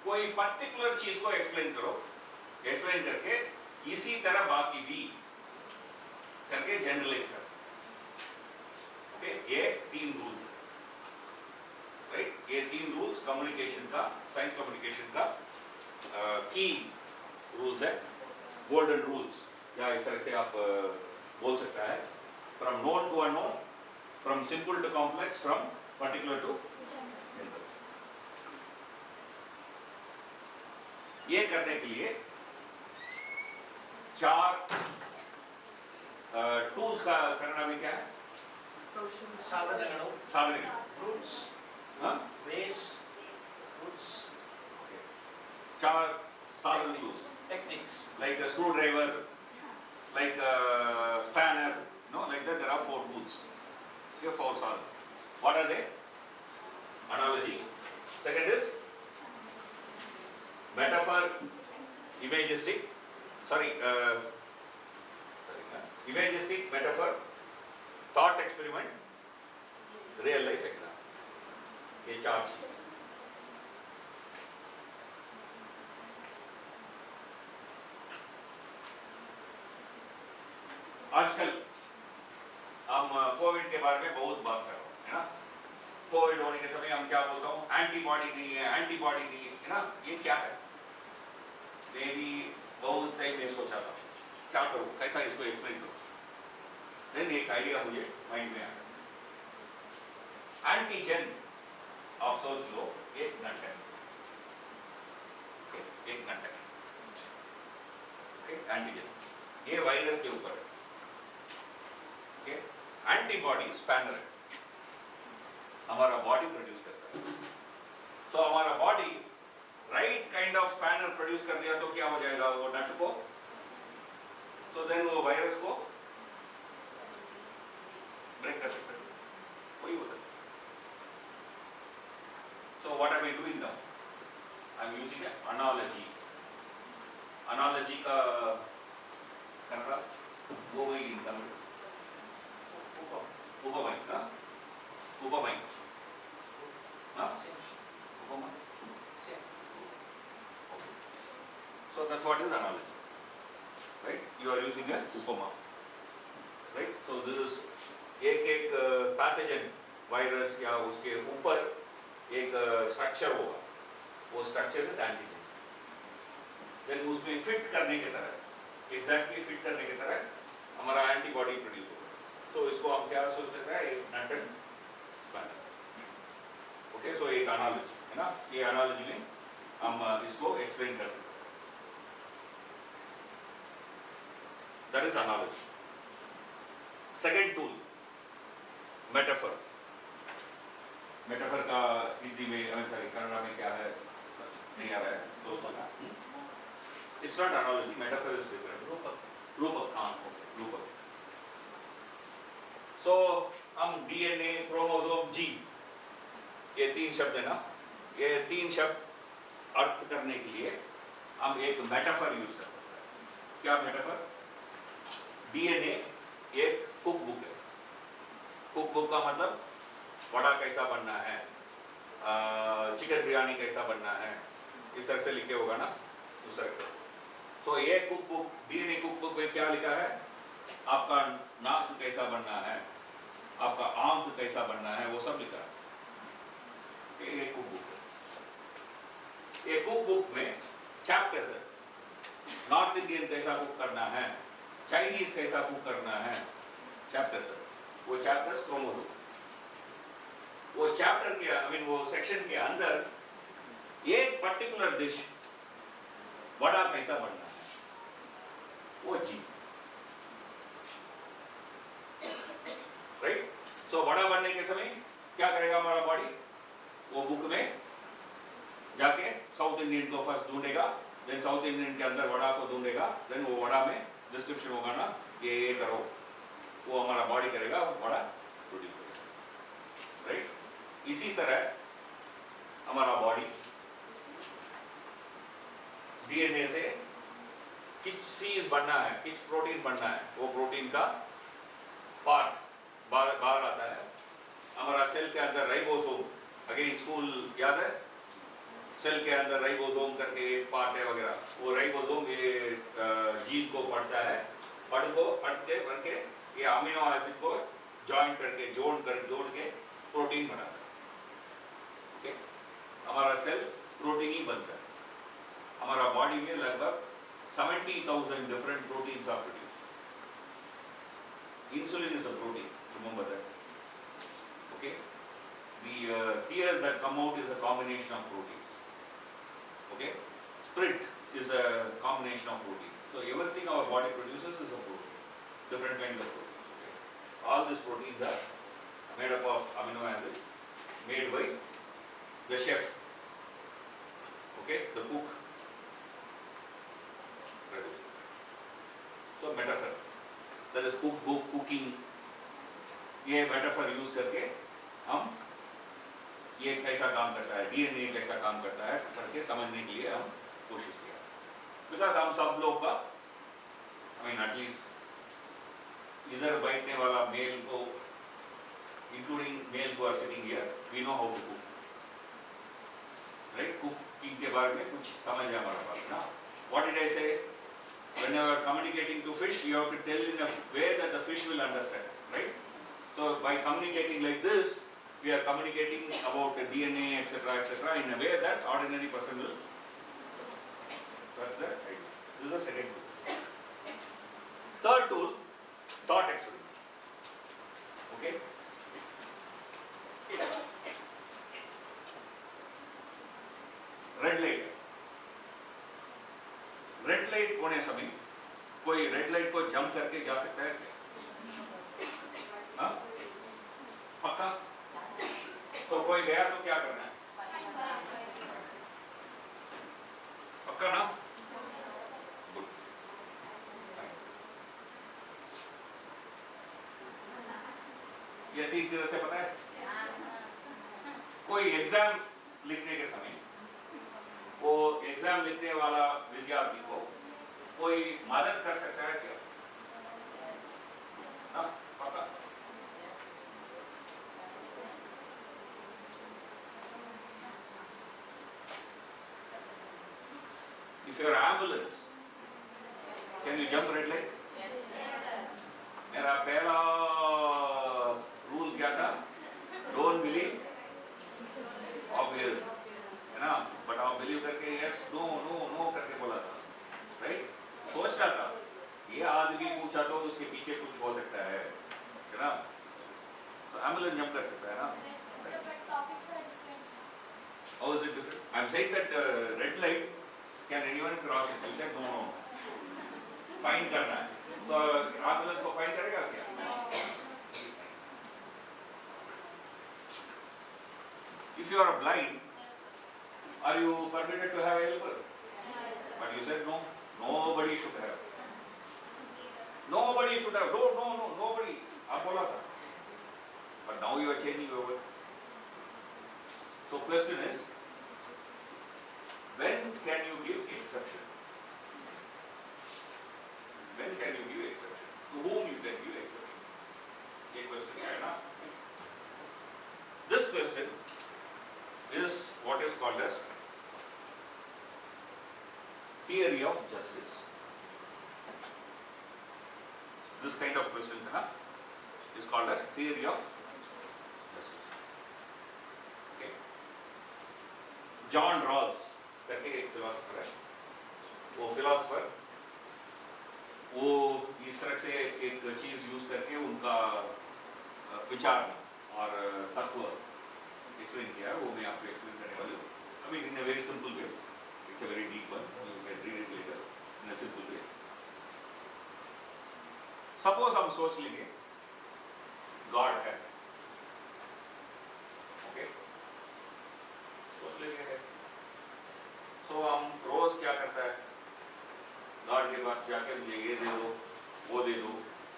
कोई पर्टिकुलर चीज को एक्सप्लेन करो. एक्सप्लेन करके इसी तरह बाकी भी करके जनरलाइज करो. ओके, ये 3 रूल्स है. राइट, ये 3 रूल्स कम्युनिकेशन का, साइंस कम्युनिकेशन का की रूल्स है. गोल्डन रूल्स या इस तरह से आप बोल सकता है. From known to unknown, from simple to complex, from particular to general. ये करने के लिए 4 टूल्स का कन्नड़ में क्या है? ಸಾಧನಗಳು, साधन. fruits, हाँ? ways, fruits, 4 साधन use, techniques. like a screwdriver, like a spanner, like that there are 4 tools. Here 4 साधन. What are they? Analogy. Second is metaphor, imagistic. Imagistic, metaphor, thought experiment, real life example. ये 4 चीज. आजकल हम Covid के बारे में बहुत बात कर रहे हैं ना. कोविड होने के समय हम क्या बोलता हूँ, एंटीबॉडी नहीं है, है ना. ये क्या है? मैं भी बहुत टाइम में सोचा था क्या करूँ, कैसा इसको एक्सप्लेन करूँ. देन एक आइडिया मुझे माइंड में आया. एंटीजन आप सोच लो, एक नाटक. एंटीजन ये वायरस के ऊपर है. एंटीबॉडी स्पैनर है, हमारा बॉडी प्रोड्यूस करता है. तो हमारा body right kind of spanner produce कर दिया तो क्या हो जाएगा वो नट को. तो देन वो वायरस को ब्रेक कर सकते हैं. वही होता है. So what am I doing now? I am using an analogy. Analogy का कन्नड़ वो वही इन तमिल उपमाई ना. उपमाई ना. उपमा. So that's what is analogy. Right? You are using a upma. Right? So this is एक पैथोजन वायरस या उसके ऊपर एक स्ट्रक्चर होगा. वो स्ट्रक्चर इज एंटीजन. देन उसमें फिट करने की तरह, एग्जैक्टली फिट करने की तरह हमारा एंटीबॉडी प्रोड्यूस होगा. तो इसको हम क्या सोच सकते हैं, एक नटन स्पैनर. ओके, सो एक एनालॉजी है ना. ये एनालॉजी में हम इसको एक्सप्लेन कर सकते हैं. That is analogy. Second tool metaphor. Metaphor का हिंदी में कन्नड़ में क्या है नहीं आ रहा है तो सुना. It's not analogy, metaphor is different. रूपक. हाँ, रूपक. सो हम डीएनए, क्रोमोसोम, जीन, ये 3 शब्द है ना. ये 3 शब्द अर्थ करने के लिए हम एक मेटाफर यूज करते हैं. क्या मेटाफर? डीएनए एक कुक बुक है। कुक बुक का मतलब वड़ा कैसा बनना है, चिकन बिरयानी कैसा बनना है, इस तरह से लिखे होगा ना उस तरह से। तो ये cook book, DNA cook book में क्या लिखा है, आपका नाक कैसा बनना है, आपका आंख कैसा बनना है, वो सब लिखा है। ये कुक बुक है। ये कुक बुक में चैप्टर्स है। नॉर्थ इंडियन कैसा कुक करना है, चाइनीज कैसा कुक करना है, चैप्टर्स है। वो चैप्टर्स क्रोमोसोम, वो चैप्टर के वो सेक्शन के अंदर एक पर्टिकुलर डिश वड़ा कैसा बनना है, वो जी, राइट। सो वड़ा बनने के समय क्या करेगा हमारा बॉडी, वो बुक में जाके साउथ इंडियन को फर्स्ट ढूंढेगा, देन साउथ इंडियन के अंदर वड़ा को ढूंढेगा, देन वो वड़ा में डिस्क्रिप्शन होगा ना, ये करो, वो हमारा बॉडी करेगा, वो वड़ा प्रोड्यूस करेगा, राइट। इसी तरह हमारा बॉडी डीएनए से किस चीज बनना है, किस प्रोटीन बनना है, वो प्रोटीन का पार्ट बाहर आता है। हमारा सेल के अंदर राइबोसोम, अगेन स्कूल याद है, सेल के अंदर राइबोसोम करके एक पार्ट है वगैरह, वो राइबोसोम ये जीन को पढ़ता है, पढ़ के ये अमीनो एसिड को जॉइन करके जोड़ के प्रोटीन बनाता है। ओके, हमारा सेल प्रोटीन ही बनता है। हमारा बॉडी में लगभग 70,000 different proteins are produced. Insulin is a protein, remember that. Okay, the tears that come out is a combination of proteins. Okay, sprit is a combination of proteins. So everything our body produces is a protein, different kinds of proteins. Okay, all these proteins are made up of amino acids made by the chef. Okay, the cook. So metaphor, that is cook book, cooking. ये metaphor use करके हम ये कैसा काम करता है, DNA कैसा काम करता है करके समझने के लिए हम कोशिश किया। बिकॉज हम सब लोग का एटलीस्ट इधर बैठने वाला मेल को, including males who are sitting here, we know how to cook, right. Cooking के बारे में कुछ समझ है हमारा पास ना। What did I say, when you are communicating to fish, you have to tell in a way that the fish will understand, right. So by communicating like this, we are communicating about the DNA, etc., in a way that ordinary person will. That's the idea. This is the second tool. Third tool, thought experiment. Okay. Red light. Red light होने समय कोई red light को jump करके जा सकता है क्या? हाँ? पक्का? तो कोई गया तो क्या करना है? पक्का ना? गुड। ये सीधी तरह से पता है? कोई एग्जाम लिखने के समय वो एग्जाम लिखने वाला विद्यार्थी को कोई मदद कर सकता है क्या? हाँ, पक्का? If you are ambulance, can you jump red light? Yes. मेरा पहला रूल क्या था? Don't believe obvious, है ना? But आप believe करके yes, no, no, no करके बोला था, right? सोचता था, ये आदमी पूछा तो उसके पीछे कुछ हो सकता है ना? तो ambulance jump कर सकता है ना? How is it different? I'm saying that red light. Can anyone cross it? You said no, no. Fine करना है, तो एम्बुलेंस को फाइन करेगा क्या? If you are blind, are you permitted to have a helper? But you said no. Nobody should have. Nobody should have. No, no, no, nobody. आप बोला था. But now you are changing your word. So question is, when can you give exception? When can you give exception? to whom you can give exception. ये question है ना? This question is what is called as theory of justice. This kind of question है ना, is called as theory of justice. Okay. John Rawls करके एक philosopher है. वो philosopher वो इस तरह से एक चीज यूज करके उनका विचार और तत्व एक्सप्लेन किया, वो मैं आपको एक्सप्लेन करने वाला हूँ. I mean in a very simple way. It's a very deep one. You can read it later in a simple way. Suppose हम सोच लेंगे गॉड है, ओके, सोच लेंगे है. तो हम रोज क्या करता है, गॉड के पास जाके मुझे ये दे दो, वो दे दो,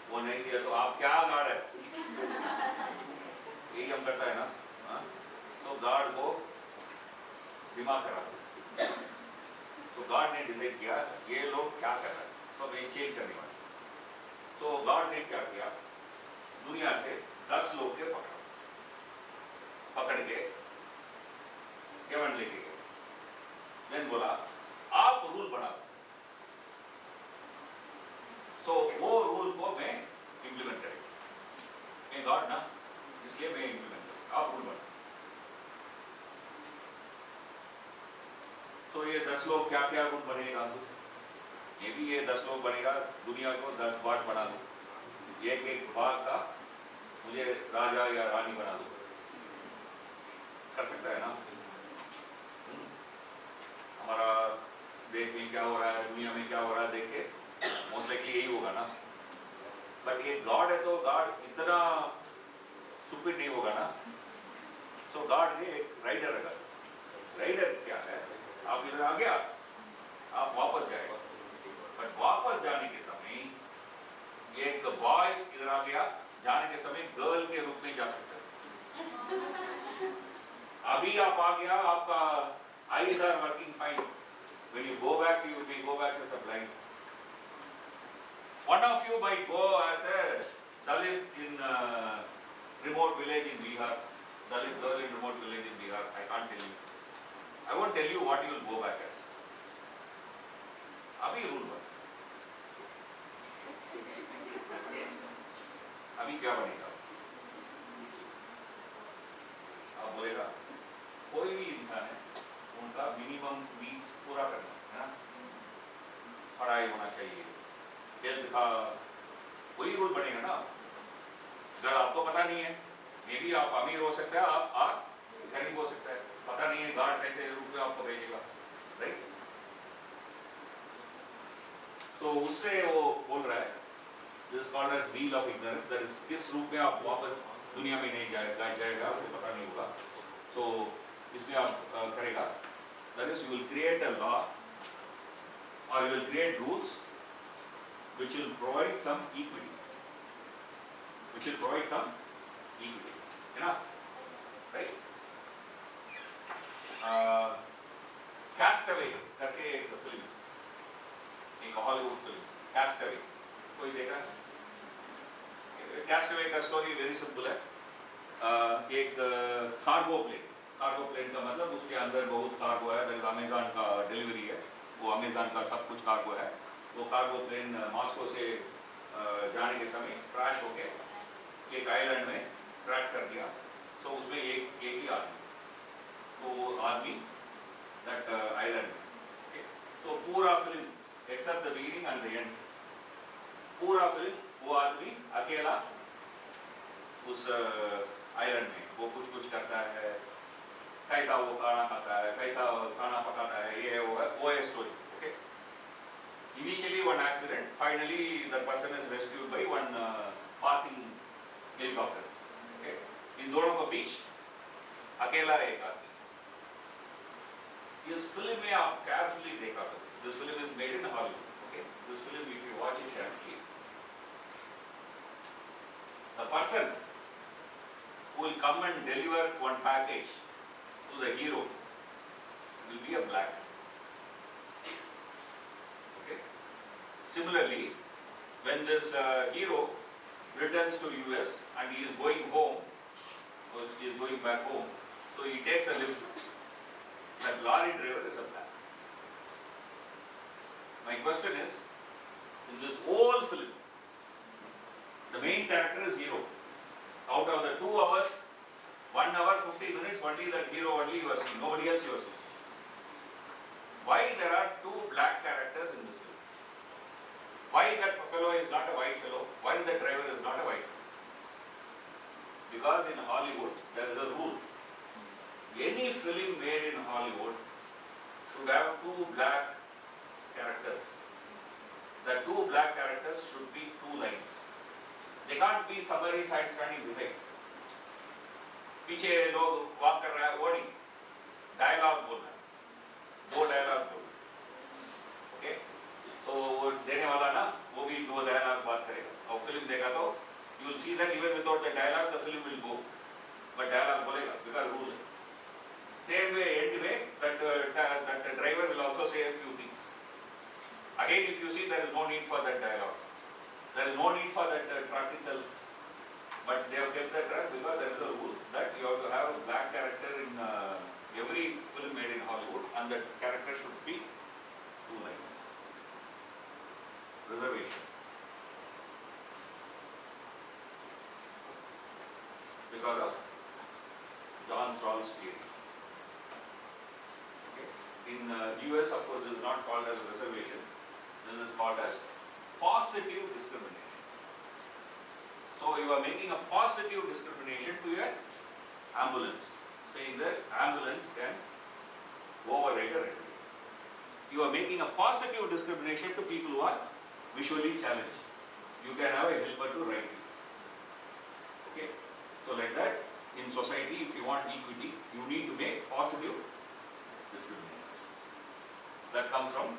वो नहीं दिया तो आप क्या गॉड है, यही हम करता है ना. हाँ? तो गॉड को दिमाग खराब, तो गॉड ने डिसाइड किया ये लोग क्या कर रहे हैं, तो मैं चेंज करने वाला. तो गॉड ने क्या किया, दुनिया से 10 लोग के पकड़ के हेवन लेके गए. देन बोला आप रूल बना दो. तो वो रूल को मैं इंप्लीमेंट करेंगे, मैं गॉड ना, इसलिए मैं इंप्लीमेंट करूंगा, आप रूल बना. तो ये 10 लोग क्या क्या रूल बनेगा, ये भी ये 10 लोग बनेगा, दुनिया को 10 बार बना दो, एक एक बार का मुझे राजा या रानी बना दो, कर सकता है ना. हमारा देश में क्या हो रहा है, दुनिया में क्या हो रहा है देख के मोस्ट लाइकली यही होगा ना. बट ये गॉड है तो गॉड इतना स्टूपिड नहीं होगा ना. सो गॉड ने एक राइडर रखा. राइडर क्या है, आप इधर आ गया, आप वापस जाएगा, बट वापस जाने के समय एक बॉय इधर आ गया, जाने के समय गर्ल के रूप में जा सकता है. अभी आप आ गया, आपका eyes are working fine. When you go back, you will go back as a blind. One of you might go as a Dalit in remote village in Bihar, Dalit girl in remote village in Bihar. I can't tell you. I won't tell you what you will go back as. अभी rule बन, अभी क्या बनेगा, आप बोलेगा कोई भी इंसान है, उनका मिनिमम नीड्स पूरा करना है ना, पढ़ाई होना चाहिए, हेल्थ का, वही रूल बनेगा ना. अगर आपको पता नहीं है, मे बी आप अमीर हो सकता है, आप गरीब हो सकता है, पता नहीं है गार्ड कैसे रूप में आपको भेजेगा, राइट. तो उससे वो बोल रहा है this called as wheel of ignorance, that is किस रूप में आप वापस दुनिया में नहीं जाएगा आपको पता नहीं होगा. तो इसमें आप करेगा, that is you will create a law और you will create rules which will provide some equity, है ना, right. Castaway करके एक फिल्म, एक हॉलीवुड फिल्म, Castaway, कोई देखा? Castaway का स्टोरी वेरी सिंपल है. एक कार्गो प्लेन का मतलब उसके अंदर बहुत कार्गो है, दैट इज अमेज़न का डिलीवरी है, वो अमेज़न का सब कुछ कार्गो है. वो कार्गो प्लेन मॉस्को से जाने के समय क्रैश होके एक आइलैंड में क्रैश कर दिया. तो उसमें एक ही आदमी, तो वो आदमी दैट आइलैंड, तो पूरा film except the beginning and the end, पूरा फिल्म वो आदमी अकेला उस आइलैंड में वो कुछ करता है, कैसा वो खाना खाता है, कैसा खाना पकाता है, ये वो है story. Okay. Initially one accident, finally the person is rescued by one passing helicopter. Okay. इन दोनों को बीच अकेला एक आदमी. इस फिल्म में आप carefully देखा करो. This film is made in Hollywood. Okay. This film, if you watch it carefully, the person who will come and deliver one package to the hero will be a black. Okay. Similarly, when this hero returns to US and he is going home, because he is going back home, so he takes a lift. That lorry driver is a black. My question is, in this whole film, the main character is hero. Out of the 2 hours, 1 hour 50 minutes, only that hero only you are seeing, nobody else you are seeing. Why there are 2 black characters in this film? Why that fellow is not a white fellow? Why the driver is not a white fellow? Because in Hollywood there is a rule. Any film made in Hollywood should have 2 black characters. The 2 black characters should be 2 lines. They can't be somebody standing behind. पीछे लोग walk कर रहा है वो नहीं, dialogue बोलना, वो dialogue बोलना, okay? तो वो देने वाला ना, वो भी 2 dialogue बात करेगा. और film देखा तो you will see that even without the dialogue the film will go, but dialogue बोलेगा because rule है. Same way end में that the driver will also say a few things. Again, if you see, there is no need for that dialogue. There is no need for that truck itself. But they have kept that truck because there is a rule that you have to have a black character in every film made in Hollywood, and that character should be 2 lines. Reservation. Because of John Rawls' theory. Okay. In US, of course, this is not called as reservation. This is called as positive discrimination. So you are making a positive discrimination to your ambulance, saying that ambulance can override a regulation. You are making a positive discrimination to people who are visually challenged. You can have a helper to ride you. Okay? So like that, in society, if you want equity, you need to make positive discrimination. That comes from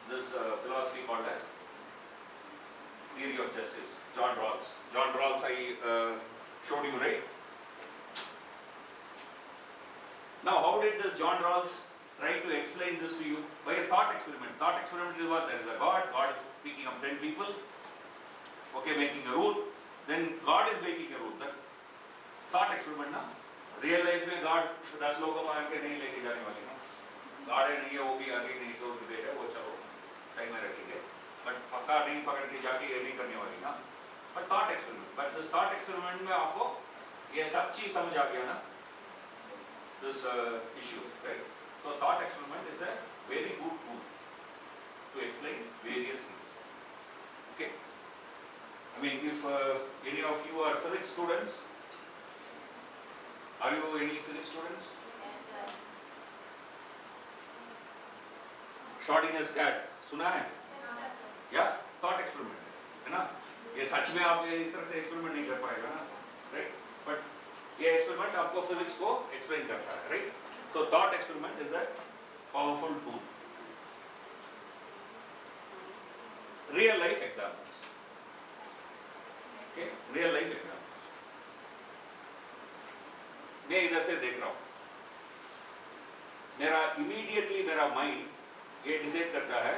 this philosophy called as theory of justice, John Rawls. John Rawls I showed you, right? Now, how did this John Rawls try to explain this to you? By a thought experiment. Thought experiment is what? There is a God. God is picking up 10 people, okay, making a rule. Then God is making a rule. That thought experiment, na? Real life में God 10 लोगों को मार के नहीं लेके जाने वाली ना. God है नहीं है, वो भी आगे नहीं तो डिबेट है, वो चलो साइड में रखेंगे. But पक्का नहीं पकड़ के जाके ये नहीं करने वाली ना. But thought experiment. But this thought experiment में आपको ये सब चीज समझ आ गया ना? This issue, right? So thought experiment is a very good tool to explain various things. Okay. I mean, if any of you are physics students, are you any physics students? Yes, sir. Schrödinger's cat, सुना है? या thought experiment है ना? ये सच में आप इस तरह से experiment नहीं कर पाएगा ना, right? But ये experiment आपको physics को explain करता है, right? So thought experiment is a powerful tool. Real life examples. Okay? Real life examples. मैं इधर से देख रहा हूँ. मेरा immediately मेरा mind ये डिसाइड करता है,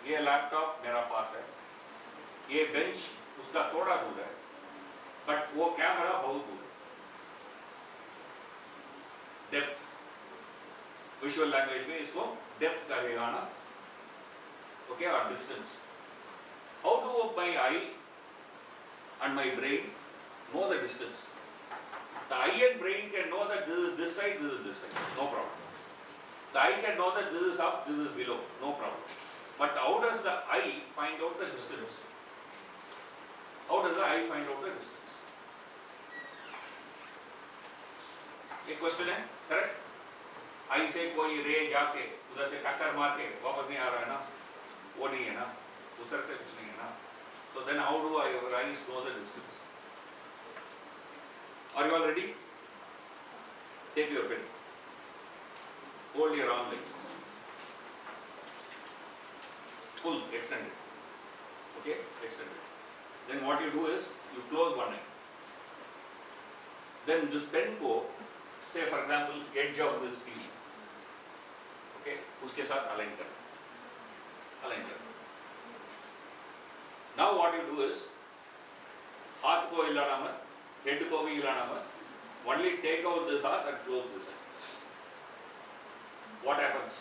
ये लैपटॉप मेरा पास है, ये बेंच उसका थोड़ा दूर है, बट वो कैमरा बहुत दूर है. डेप्थ, विजुअल लैंग्वेज में इसको डेप्थ कहेगा ना, ओके, और distance. How do my I and my brain know the distance? The eye and brain can know that this is this side, this is this side, no problem. The eye can know that this is up, this is below, no problem. But how does the eye find out the distance? How does the eye find out the distance? एक question है, correct? आई से कोई रे जाके उधर से टक्कर मार के वापस नहीं आ रहा है ना, वो नहीं है ना, दूसरे से कुछ नहीं है ना. So then how do your eyes know the distance? Are you all ready? Take your pen. Hold your arm like this. Full, extended. Okay, extended. Then what you do is, you close one eye. Then this pen को, say for example, edge of this piece. Okay, उसके साथ align कर. Align कर. Now what you do is, हाथ को हिलाना मत, head को भी हिलाना मत, only take out this heart and close this eye. What happens?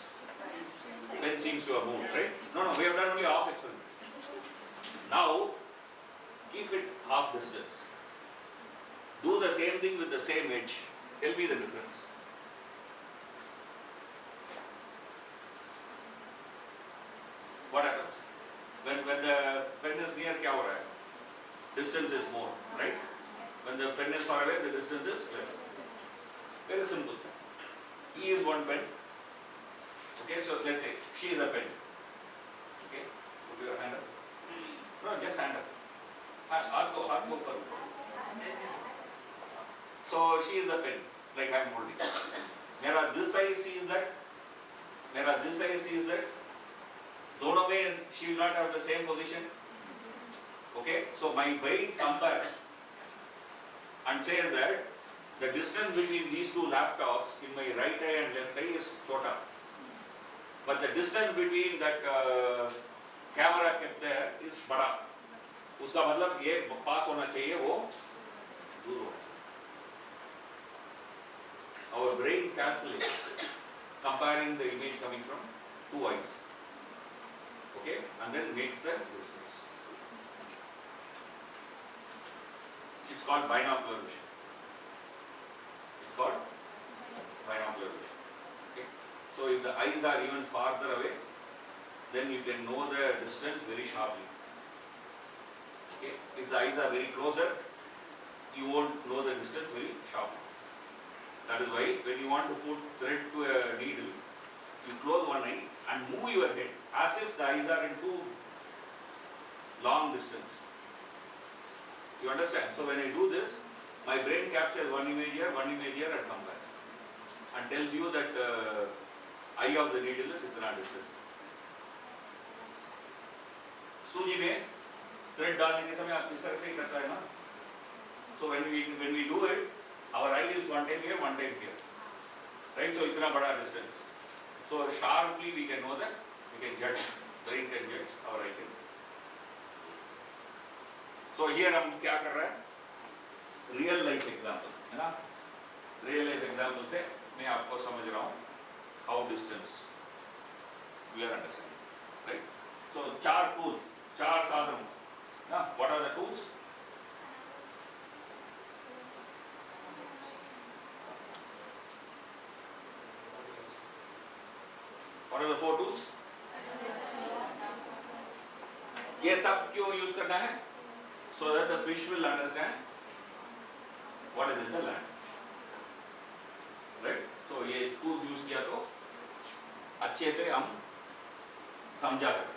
Pen seems to have moved, right? No, we have done only half experiment. Now, keep it half distance. Do the same thing with the same edge. Tell me the difference. What happens? When the pen is near, क्या हो रहा है? Distance is more, right? When the pen is far away, the distance is less. Very simple. He is one pen. Okay, so let's say she is a pen. Okay, put your hand up. No, just hand up. हाथ को ऊपर. So she is a pen, like I am holding. मेरा this eye sees that. मेरा this eye sees that. दोनों में she will not have the same position. Okay, so my brain compares and says that the distance between these two laptops in my right eye and left eye is shorter. But the distance between that camera kept there is बड़ा. उसका मतलब ये पास होना चाहिए, वो दूर होना चाहिए. Our brain calculates comparing the image coming from two eyes. Okay, and then makes the distance. It's called binocular vision. It's called binocular vision. Okay, so if the eyes are even farther away, then you can know the distance very sharply. Okay, if the eyes are very closer, you won't know the distance very sharply. That is why when you want to put thread to a needle, you close one eye and move your head as if the eyes are in too long distance. You understand? So when I do this, my brain captures one image here and compares and tells you that eye of the needle is itna distance. सूजी में thread डालने के समय आप इस तरह से ही करता है ना? So when we do it, our eye is one time here, right? So itna bada distance. So sharply we can know that, we can judge, brain can judge, our eye can. So here हम क्या कर रहे हैं? Real life example, है ना? Real life example से मैं आपको समझ रहा हूँ how distance we are understanding, right? So चार साधन, ना? What are the tools? What are the four tools? ये सब क्यों यूज करना है? So that the fish will understand what is in the land, right? So ये tools use किया तो अच्छे से हम समझा सकते.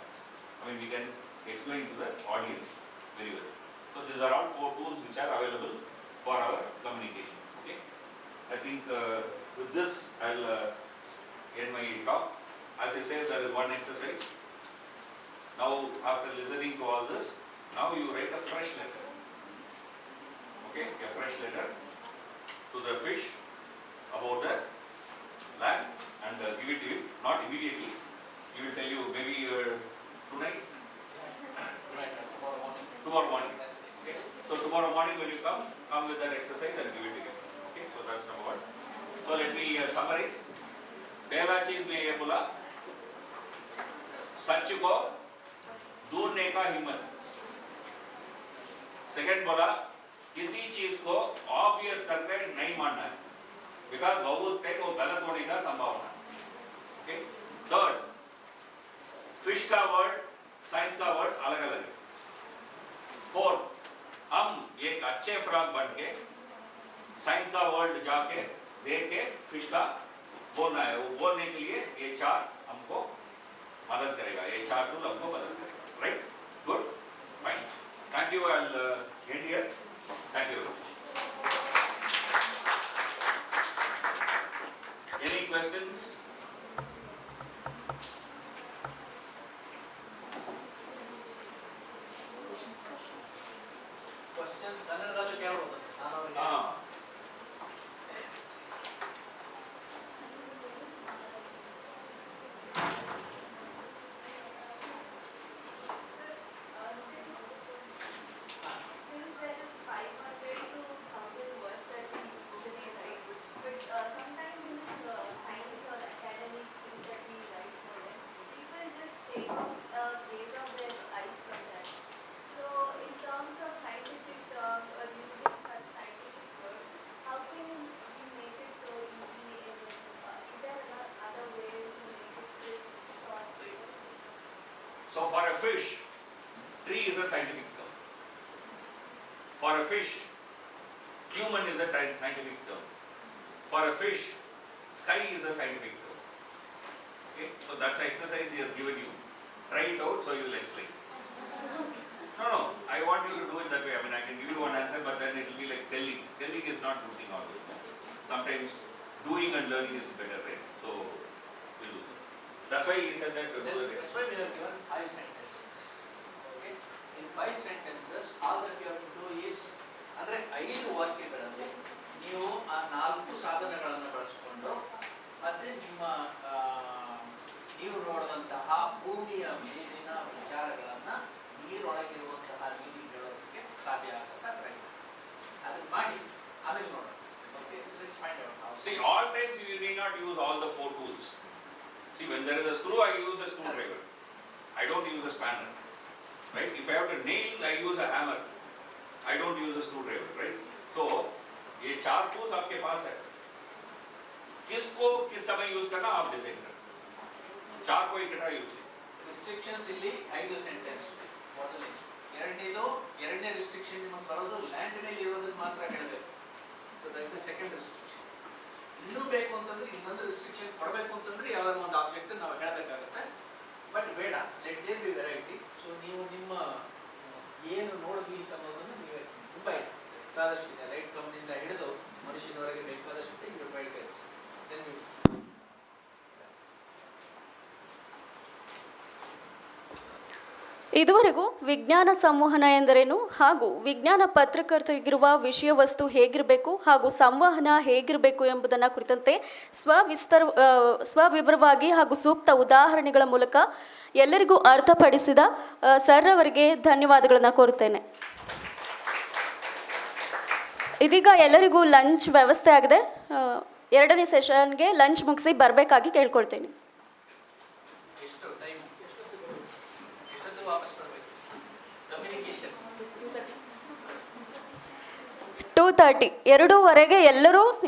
I mean we can explain to the audience very well. So these are all four tools which are available for our communication. Okay, I think with this I'll end my talk. As I said, there is one exercise. Now after listening to all this, now you write a fresh letter. Okay, a fresh letter to the fish about the land and give it to you. Not immediately. He will tell you maybe tonight. Tomorrow morning. Okay. So tomorrow morning when you come with that exercise and give it to him. Okay. So that's number one. So let me summarize. पहला चीज में ये बोला, सच को ढूंढने का हिम्मत. Second बोला, किसी चीज को ऑब्वियस करके नहीं मानना है, बिकॉज बहुत पे वो गलत होने का संभावना है. ओके. थर्ड, फिश का वर्ड, साइंस का वर्ड अलग अलग है. फोर्थ, हम एक अच्छे फ्रॉग बन के साइंस का वर्ड जाके देख के फिश का बोलना है. वो बोलने के लिए ये चार हमको मदद करेगा. ये चार टूल हमको मदद करेगा. Right? Good. Fine. Thank you. I'll end here. Thank you. Any questions? Questions ಕನ್ನಡದಲ್ಲಿ ಕೇಳಬಹುದು. glaze of their eyes from that. So in terms of scientific terms or using such scientific words, how can we make it so easy? Is there another way to make it this short? So for a fish, tree is a scientific term. For a fish, human is a scientific term. For a fish, sky is a scientific term. Okay, so that's the exercise he has given you. Try it out so you will explain. No, I want you to do it that way. I mean, I can give you one answer, but then it will be like telling. Telling is not rooting always. Sometimes doing and learning is better, right? So, we'll do that. That's why he said that to do it. That's why we have given 5 sentences. Okay? In 5 sentences, all that you have to do is, ಅಂದರೆ 5 ವಾಕ್ಯಗಳಲ್ಲಿ ನೀವು ಆ 4 ಸಾಧನಗಳನ್ನು ಬಳಸಿಕೊಂಡು ಮತ್ತೆ ನಿಮ್ಮ ನೀವು ನೋಡಿದಂತಹ ಭೂಮಿಯ ಮೇಲಿನ ವಿಚಾರಗಳನ್ನು ನೀರೊಳಗಿರುವಂತಹ ಮೀನಿಗೆ ಹೇಳೋದಕ್ಕೆ ಸಾಧ್ಯ ಆಗುತ್ತಾ ಟ್ರೈ ಅದನ್ನ ಮಾಡಿ ಆಮೇಲೆ ನೋಡೋಣ. Okay, let's find out how. See, all times you need not use all the 4 tools. See, when there is a screw, I use a screwdriver. I don't use a spanner. Right? If I have to nail, I use a hammer. I don't use a screwdriver. Right? So, ये 4 tools आपके पास है. किसको किस समय use करना आप decide करें. 4 को इकट्ठा यूज करें. ರಿಸ್ಟ್ರಿಕ್ಷನ್ಸ್ ಇಲ್ಲಿ 5 ಸೆಂಟೆನ್ಸ್. ಎರಡನೇ ರಿಸ್ಟ್ರಿಕ್ಷನ್ ನಿಮಗೆ ಬರೋದು ಲ್ಯಾಂಡ್ ಮೇಲೆ ಇರೋದನ್ನ ಮಾತ್ರ ಹೇಳಬೇಕು. So that's the second restriction. ಇನ್ನೂ ಬೇಕು ಅಂತಂದ್ರೆ ಇನ್ನೊಂದು ರಿಸ್ಟ್ರಿಕ್ಷನ್ ಕೊಡಬೇಕು ಅಂತಂದ್ರೆ ಯಾವಾಗ ಒಂದು ಆಬ್ಜೆಕ್ಟ್ ನಾವು ಹೇಳಬೇಕಾಗುತ್ತೆ. ಬಟ್ ಬೇಡ, let there be variety. So ನೀವು ನಿಮ್ಮ ಏನು ನೋಡಿದ್ವಿ ಅನ್ನೋದನ್ನು ನೀವೇ ತುಂಬ ಬೇಕಾದಷ್ಟಿದೆ. ಲೈಟ್ ಕಂಪ್ನಿಯಿಂದ ಹಿಡಿದು ಮನುಷ್ಯನವರೆಗೆ ಬೇಕಾದಷ್ಟಿದೆ. ಇವರು ಬೇಡಿಕೆ ಇದುವರೆಗೂ ವಿಜ್ಞಾನ ಸಂವಹನ ಎಂದರೇನು ಹಾಗೂ ವಿಜ್ಞಾನ ಪತ್ರಕರ್ತರಿಗಿರುವ ವಿಷಯ ವಸ್ತು ಹೇಗಿರಬೇಕು ಹಾಗೂ ಸಂವಹನ ಹೇಗಿರಬೇಕು ಎಂಬುದನ್ನು ಕುರಿತಂತೆ ಸ್ವವಿವರವಾಗಿ ಹಾಗೂ ಸೂಕ್ತ ಉದಾಹರಣೆಗಳ ಮೂಲಕ ಎಲ್ಲರಿಗೂ ಅರ್ಥಪಡಿಸಿದ ಸರ್ ಅವರಿಗೆ ಧನ್ಯವಾದಗಳನ್ನು ಕೋರುತ್ತೇನೆ. ಇದೀಗ ಎಲ್ಲರಿಗೂ ಲಂಚ್ ವ್ಯವಸ್ಥೆ ಆಗಿದೆ. ಎರಡನೇ ಸೆಷನ್ಗೆ ಲಂಚ್ ಮುಗಿಸಿ ಬರಬೇಕಾಗಿ ಕೇಳ್ಕೊಳ್ತೇನೆ. 2:30 2:30 ಎಲ್ಲರೂ